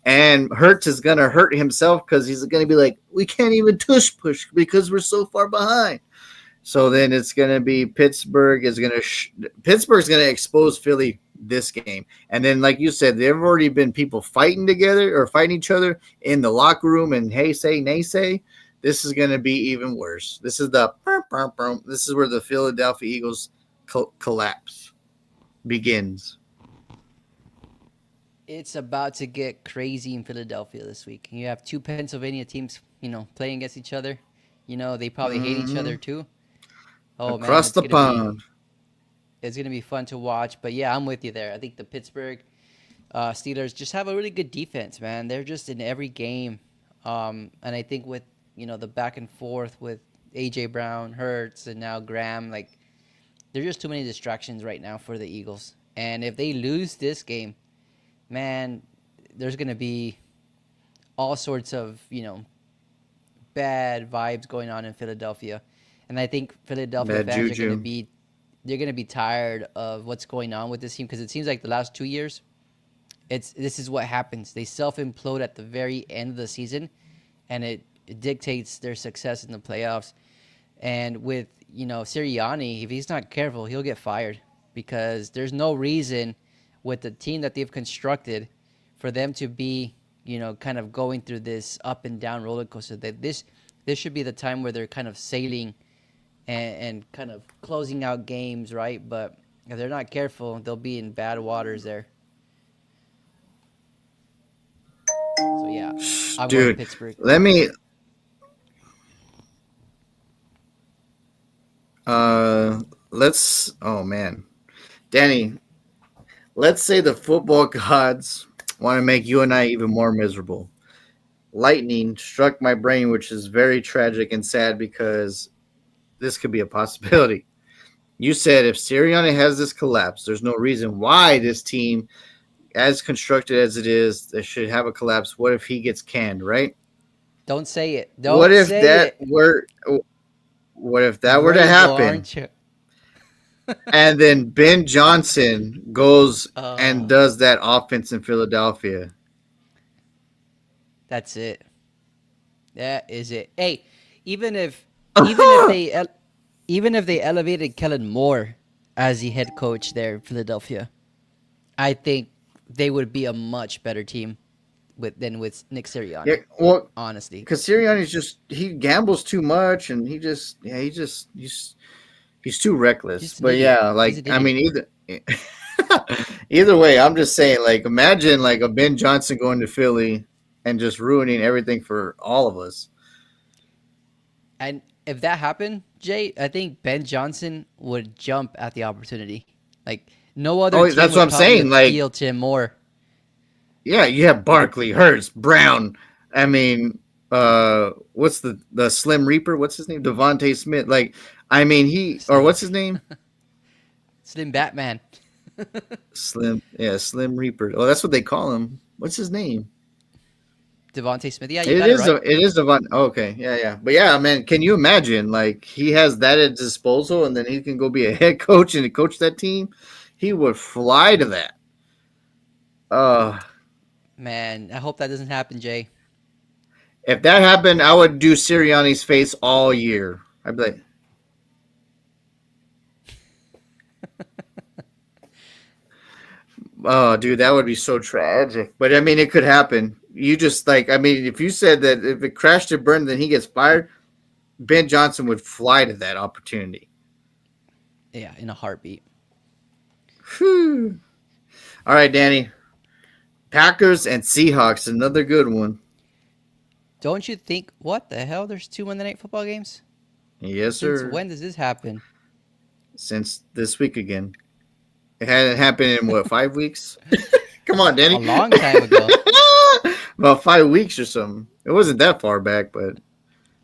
And Hurts is gonna hurt himself because he's gonna be like, we can't even tush push because we're so far behind. So then it's going to be Pittsburgh's going to expose Philly this game. And then like you said, there've already been people fighting together or fighting each other in the locker room and hey say nay say. This is going to be even worse. This is where the Philadelphia Eagles collapse begins. It's about to get crazy in Philadelphia this week. You have two Pennsylvania teams, playing against each other. They probably hate each other Mm-hmm. too. Oh man, Across it's the gonna be pond. it's gonna be fun to watch. But yeah, I'm with you there. I think the Pittsburgh Steelers just have a really good defense, man. They're just in every game, and I think with the back and forth with AJ Brown, Hurts, and now Graham, like there's just too many distractions right now for the Eagles. And if they lose this game, man, there's gonna be all sorts of bad vibes going on in Philadelphia, and I think Philadelphia Bad fans are gonna juju. be they're gonna be tired of what's going on with this team because it seems like the last 2 years, this is what happens. They self implode at the very end of the season, and it dictates their success in the playoffs. And with Sirianni, if he's not careful, he'll get fired because there's no reason with the team that they've constructed for them to be kind of going through this up and down roller coaster. That this should be the time where they're kind of sailing and kind of closing out games, right? But if they're not careful, they'll be in bad waters there. So yeah, I'm going Dude, Pittsburgh. let me let's oh man. Danny, let's say the football gods want to make you and I even more miserable. Lightning struck my brain, which is very tragic and sad because this could be a possibility. You said if Sirianni has this collapse, there's no reason why this team, as constructed as it is, they should have a collapse. What if he gets canned, right? Don't say it. What Don't if say that it. were what if that You were to ready to go, happen? aren't you? And then Ben Johnson goes and uh, does that offense in Philadelphia. that's it. That is it. Hey, even if even if they el- even if they elevated Kellen Moore as the head coach there in Philadelphia, I think they would be a much better team than with Nick Yeah, Sirianni. well, Honestly, because Sirianni's just he gambles too much, and he's too reckless. just an But idiot. yeah, He's like an I idiot. mean either way, I'm just saying, like imagine like a Ben Johnson going to Philly and just ruining everything for all of us. And if that happened, Jay, I think Ben Johnson would jump at the opportunity. Like no other Oh, team that's what would I'm probably saying. Like appeal to him more. yeah, you have Barkley, Hurts, Brown. I mean, what's the Slim Reaper? What's his name? Devontae Smith. Like, I mean, he or Slim, what's his name? Slim Batman. Slim. Yeah, Slim Reaper. Oh, that's what they call him. What's his name? Devontae Smith. Yeah, you It got it is. right. It is Devon. Oh, okay. Yeah, yeah. But yeah, man, can you imagine? Like, he has that at his disposal, and then he can go be a head coach and coach that team. He would fly to that. Uh, Man, I hope that doesn't happen, Jay. if that happened, I would do Sirianni's face all year. I'd be like, oh, dude, that would be so tragic. But I mean, it could happen. You just like, I mean, if you said that if it crashed and burned, then he gets fired, Ben Johnson would fly to that opportunity. Yeah, in a heartbeat. Whew. All right, Danny. Packers and Seahawks, another good one. Don't you think? What the hell? There's two Monday Night Football games. Yes, Since sir. when does this happen? Since this week again. It hadn't happened in what, 5 weeks? Come on, A Danny. long time ago. About 5 weeks or something. It wasn't that far back, but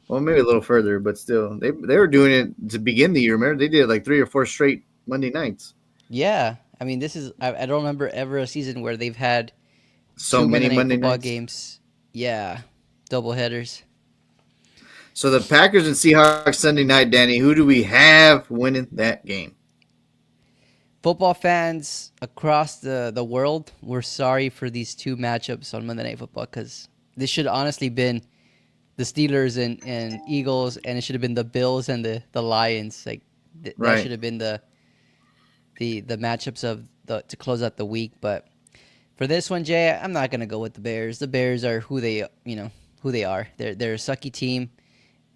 well, maybe a little further, but still, they were doing it to begin the year. Remember, they did like 3 or 4 straight Monday nights. Yeah, I mean, this is. I don't remember ever a season where they've had So two Monday many Night Monday Football nights. games. Yeah, double headers. So the Packers and Seahawks Sunday night, Danny. Who do we have winning that game? Football fans across the world, we're sorry for these two matchups on Monday Night Football because this should honestly been the Steelers and Eagles, and it should have been the Bills and the Lions. Like that Right. should have been the matchups of the to close out the week. But for this one, Jay, I'm not gonna go with the Bears. The Bears are who they are. They're a sucky team.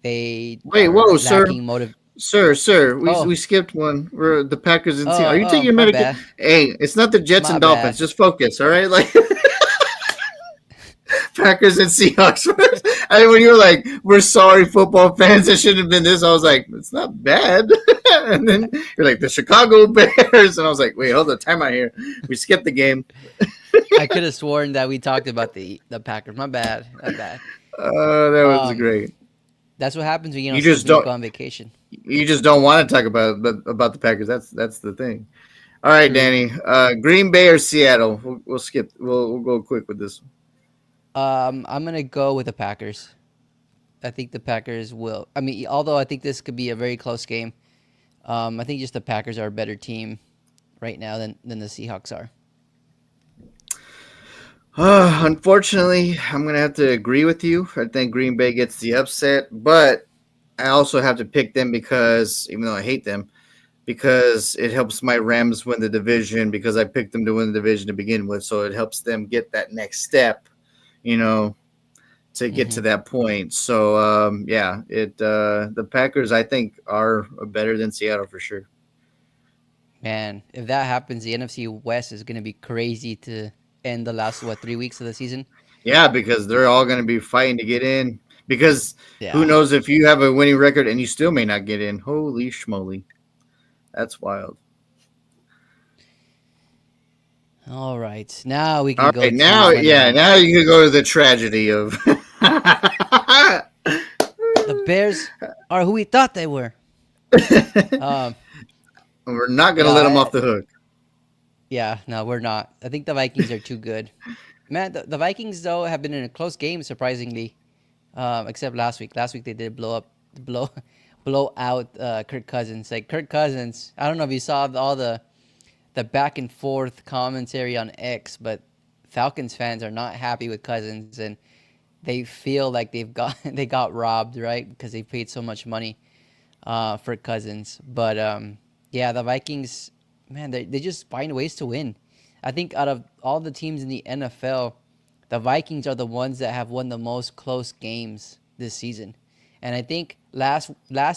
They Wait, are whoa, sir. lacking motive. Sir, we Oh, skipped one. We're the Packers and Seahawks. Are you taking oh, your my medication? bad, Hey, it's not the Jets my and Dolphins. bad. Just focus, all right? Like Packers and Seahawks first. I when you were like, "We're sorry, football fans. It shouldn't have been this." I was like, "It's not bad." And then you're like, "The Chicago Bears," and I was like, "Wait, hold the time out here. We skipped the game." I could have sworn that we talked about the Packers. My bad, my bad. That was Um, great. that's what happens when you don't You sleep just when you don't. go on vacation. You just don't want to talk about the Packers. That's the thing. All right, True. Danny. Green Bay or Seattle? We'll skip. We'll go quick with this. I'm gonna go with the Packers. I think the Packers will. I mean, although I think this could be a very close game, I think just the Packers are a better team right now than the Seahawks are. Unfortunately, I'm gonna have to agree with you. I think Green Bay gets the upset, but I also have to pick them because even though I hate them, because it helps my Rams win the division because I picked them to win the division to begin with, so it helps them get that next step, you know, to get Hmm. to that point. So yeah, it the Packers I think are better than Seattle for sure. Man, if that happens, the NFC West is gonna be crazy to end the last 3 weeks of the season. Yeah, because they're all going to be fighting to get in. Because who Yeah. knows if you have a winning record and you still may not get in? Holy schmoly, that's wild. All right. Now we can All go right, to now Monday yeah, night. now you can go to the tragedy of. The Bears are who we thought they were. Um, We're not going to Yeah, let them off the hook. yeah, no, we're not. I think the Vikings are too good. Man, the Vikings though have been in a close game surprisingly. Except last week. Last week they did blow blow out Kirk Cousins. Like Kirk Cousins, I don't know if you saw all the back and forth commentary on X, but Falcons fans are not happy with Cousins and they feel like they've got they got robbed, right? Because they paid so much money for Cousins. But yeah, the Vikings, man, they just find ways to win. I think out of all the teams in the NFL, the Vikings are the ones that have won the most close games this season. And I think last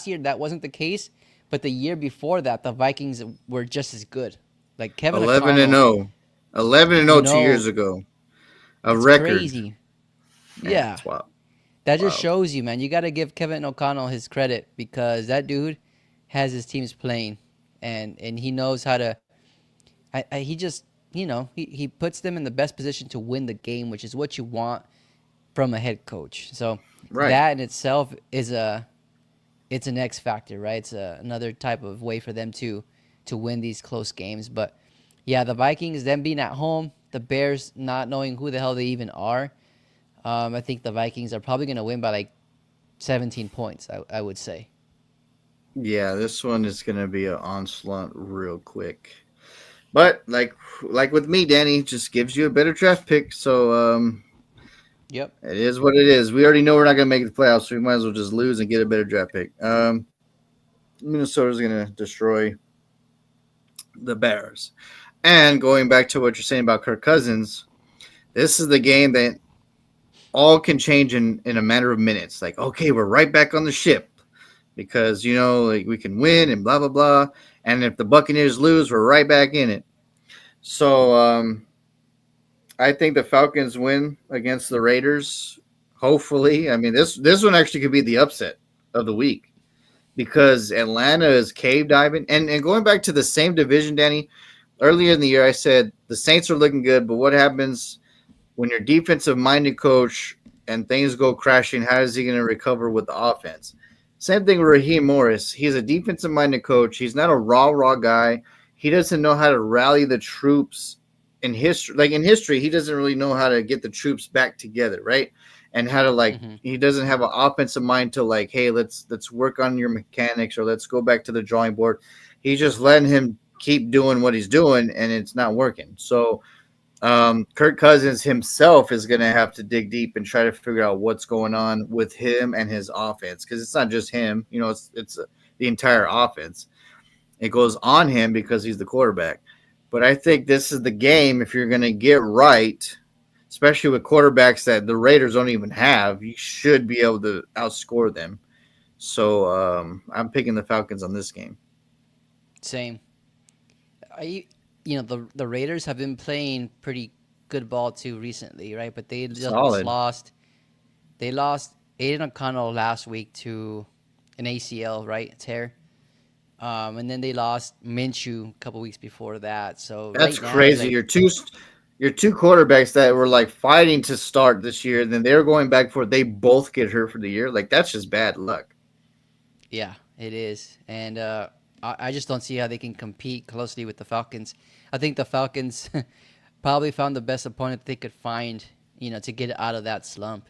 year that wasn't the case, but the year before that, the Vikings were just as good. Like Kevin 11 and O'Connell, 0. 11 and you 0 2 years know, ago. A it's record. crazy. Man, Yeah, it's wild. that just Wild. shows you, man. You got to give Kevin O'Connell his credit because that dude has his teams playing, and he knows how to. He just he puts them in the best position to win the game, which is what you want from a head coach. So Right. that in itself is a it's an X factor, right? It's another type of way for them to win these close games. But yeah, the Vikings them being at home, the Bears not knowing who the hell they even are. I think the Vikings are probably going to win by like 17 points. I would say. Yeah, this one is going to be an onslaught real quick. But like with me, Danny just gives you a better draft pick. So Yep. it is what it is. We already know we're not going to make the playoffs, so we might as well just lose and get a better draft pick. Minnesota's going to destroy the Bears. And going back to what you're saying about Kirk Cousins, this is the game that all can change in a matter of minutes. Like, okay, we're right back on the ship because like, we can win and blah blah blah. And if the Buccaneers lose, we're right back in it. So I think the Falcons win against the Raiders. Hopefully, I mean this one actually could be the upset of the week because Atlanta is cave diving and going back to the same division, Danny. Earlier in the year, I said the Saints are looking good, but what happens when your defensive minded coach and things go crashing? How is he going to recover with the offense? Same thing with Raheem Morris. He's a defensive minded coach. He's not a raw guy. He doesn't know how to rally the troops in history. Like in history, he doesn't really know how to get the troops back together, right? And how to Hmm. he doesn't have an offensive mind to like, hey, let's work on your mechanics or let's go back to the drawing board. He's just letting him keep doing what he's doing and it's not working. So Kirk Cousins himself is going to have to dig deep and try to figure out what's going on with him and his offense because it's not just him. It's the entire offense. It goes on him because he's the quarterback. But I think this is the game if you're going to get right, especially with quarterbacks that the Raiders don't even have. You should be able to outscore them. So I'm picking the Falcons on this game. Same. I the Raiders have been playing pretty good ball too recently, right? But they just Solid. lost. They lost Aiden O'Connell last week to an ACL, right? Tear. And then they lost Minshew a couple weeks before that. So That's right now is crazy. like, Your two quarterbacks that were like fighting to start this year, then they're going back for it. They both get hurt for the year. Like that's just bad luck. yeah, it is. And I just don't see how they can compete closely with the Falcons. I think the Falcons probably found the best opponent they could find, to get out of that slump.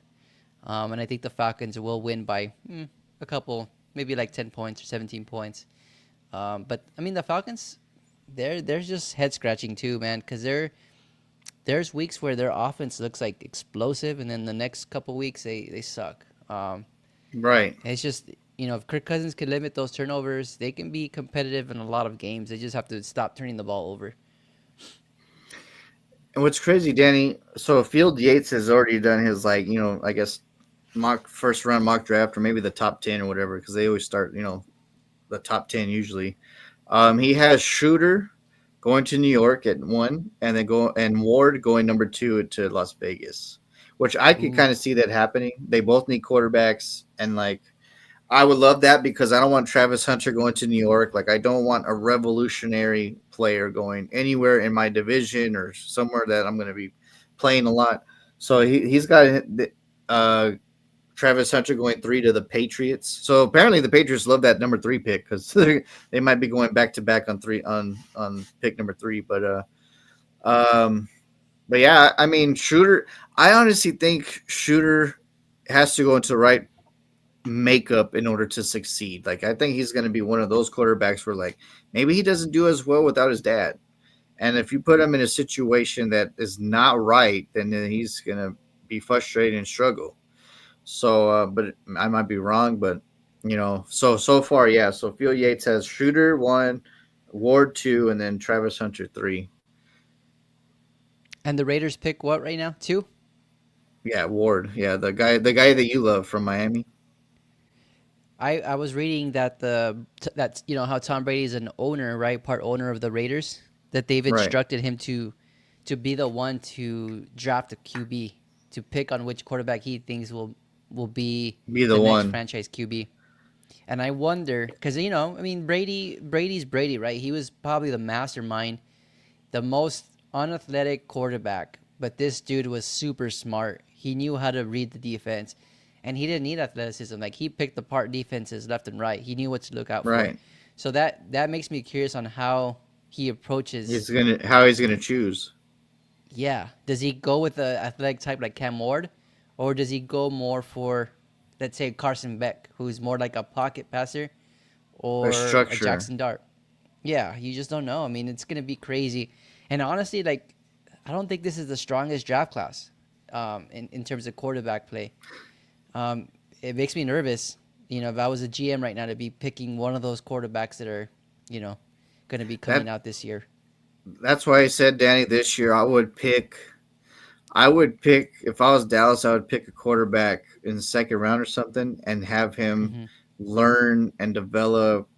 And I think the Falcons will win by a couple, maybe like 10 points or 17 points. But I mean, the Falcons, they're just head scratching too, man, because there's weeks where their offense looks like explosive, and then the next couple weeks they suck. Right. It's just if Kirk Cousins can limit those turnovers, they can be competitive in a lot of games. They just have to stop turning the ball over. And what's crazy, Danny? So Field Yates has already done his I guess mock first round mock draft or maybe the top 10 or whatever because they always start the top 10 usually. He has Shooter going to New York at one, and then Ward going number two to Las Vegas, which I could Ooh, kind of see that happening. They both need quarterbacks, and I would love that because I don't want Travis Hunter going to New York. Like I don't want a revolutionary player going anywhere in my division or somewhere that I'm going to be playing a lot. So he's got uh, Travis Hunter going 3 to the Patriots. So apparently the Patriots love that number 3 pick because they might be going back to back on pick number 3. Um, but yeah, I mean Shooter. I honestly think Shooter has to go into the right makeup in order to succeed. Like I think he's going to be one of those quarterbacks where like maybe he doesn't do as well without his dad. And if you put him in a situation that is not right, then he's going to be frustrated and struggle. So, but I might be wrong, but so far, yeah. So Phil Yates has Shooter 1, Ward 2, and then Travis Hunter 3. And the Raiders pick what right now? Two. Yeah, Ward. Yeah, the guy that you love from Miami. I was reading that that how Tom Brady is an owner, right? Part owner of the Raiders. That they've Right. instructed him to be the one to draft a QB, to pick on which quarterback he thinks will be Be the the next one. franchise QB. And I wonder because I mean Brady's Brady, right? He was probably the mastermind, the most unathletic quarterback, but this dude was super smart. He knew how to read the defense, and he didn't need athleticism. Like he picked apart defenses left and right. He knew what to look out for. Right. So that makes me curious on how he approaches. He's gonna choose. Yeah, does he go with the athletic type like Cam Ward, or does he go more for, let's say, Carson Beck, who's more like a pocket passer, A or a structure. Jackson Dart? Yeah, you just don't know. I mean, it's gonna be crazy. And honestly, like, I don't think this is the strongest draft class, in terms of quarterback play. It makes me nervous. If I was a GM right now to be picking one of those quarterbacks that are, you know, gonna be coming That out this year. that's why I said Danny this year I would pick if I was Dallas, I would pick a quarterback in the second round or something and have him Hmm. learn and develop.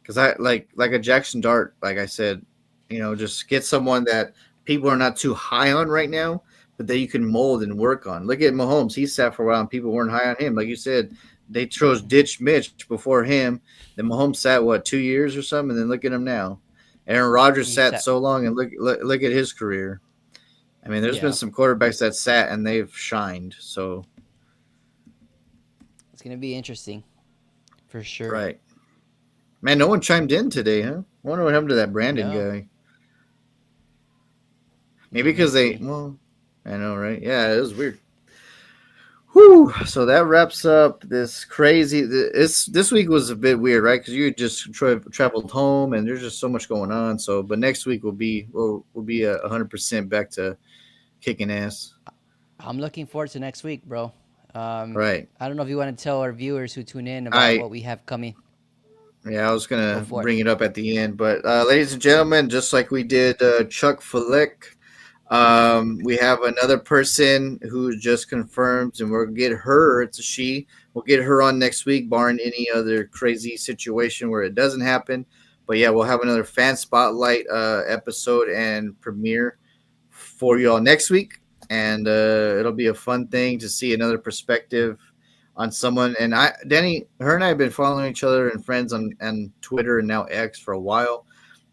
Because I like a Jackson Dart, like I said, just get someone that people are not too high on right now, but that you can mold and work on. Look at Mahomes; he sat for a while and people weren't high on him. Like you said, they chose Ditch Mitch before him. Then Mahomes sat what 2 years or something, and then look at him now. Aaron Rodgers He sat said, so long, and look at his career. I mean, there's been yeah, some quarterbacks that sat and they've shined. So it's gonna be interesting for sure. right, man. No one chimed in today, huh? I wonder what happened to that Brandon No, guy. Maybe let me because they, see. well, I know, right? Yeah, it was weird. Whew. So that wraps up this crazy. This week was a bit weird, right? Because you just traveled home, and there's just so much going on. So, but next week will be 100% back to kicking ass. I'm looking forward to next week, bro. Right. I don't know if you want to tell our viewers who tune in about I what we have coming. Yeah, I was Go gonna for it. bring it up at the end, but ladies and gentlemen, just like we did Chuck Flick, we have another person who just confirmed, and we'll get her. It's a she. We'll get her on next week, barring any other crazy situation where it doesn't happen. But yeah, we'll have another fan spotlight episode and premiere for y'all next week, and it'll be a fun thing to see another perspective on someone. And Danny, her and I have been following each other and friends on Twitter and now X for a while.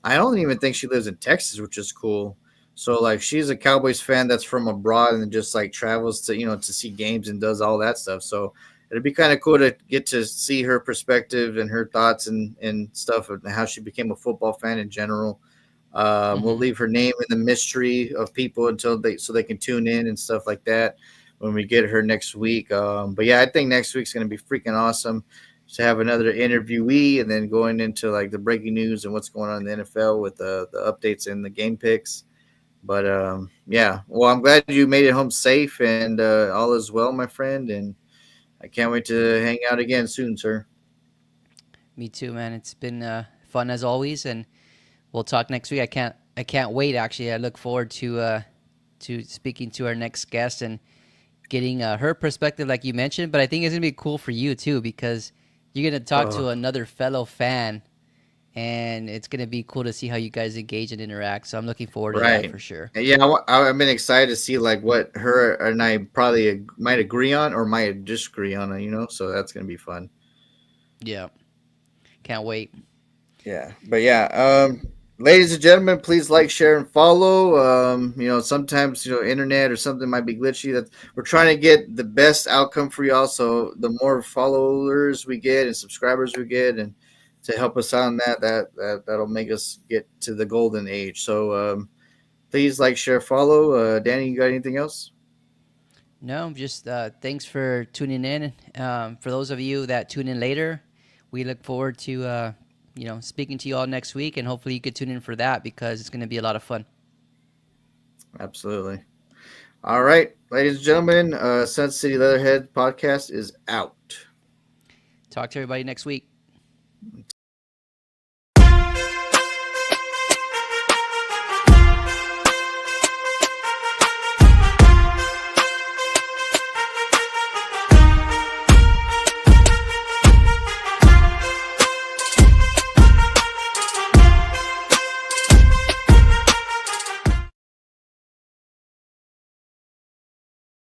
I don't even think she lives in Texas, which is cool. So like she's a Cowboys fan that's from abroad and just like travels to see games and does all that stuff. So it'd be kind of cool to get to see her perspective and her thoughts and stuff and how she became a football fan in general. We'll Hmm. leave her name in the mystery of people until they can tune in and stuff like that when we get her next week. But yeah, I think next week's gonna be freaking awesome to have another interviewee and then going into like the breaking news and what's going on in the NFL with the updates and the game picks. But yeah, well, I'm glad you made it home safe and all is well, my friend. And I can't wait to hang out again soon, sir. Me too, man. It's been fun as always, and we'll talk next week. I can't wait. Actually, I look forward to speaking to our next guest and getting her perspective, like you mentioned. But I think it's gonna be cool for you too because you're gonna talk Oh, to another fellow fan, and it's gonna be cool to see how you guys engage and interact. So I'm looking forward to that right. for sure. Yeah, I've been excited to see like what her and I probably might agree on or might disagree on, so that's gonna be fun. Yeah, can't wait. Yeah, but yeah, Ladies and gentlemen, please like, share, and follow. Sometimes internet or something might be glitchy. That we're trying to get the best outcome for y'all. So the more followers we get and subscribers we get, and to help us out on that'll make us get to the golden age. So please like, share, follow. Danny, you got anything else? No, just thanks for tuning in. For those of you that tune in later, we look forward to speaking to you all next week, and hopefully you could tune in for that because it's going to be a lot of fun. Absolutely. All right, ladies and gentlemen, Sun City Leatherhead podcast is out. Talk to everybody next week. Take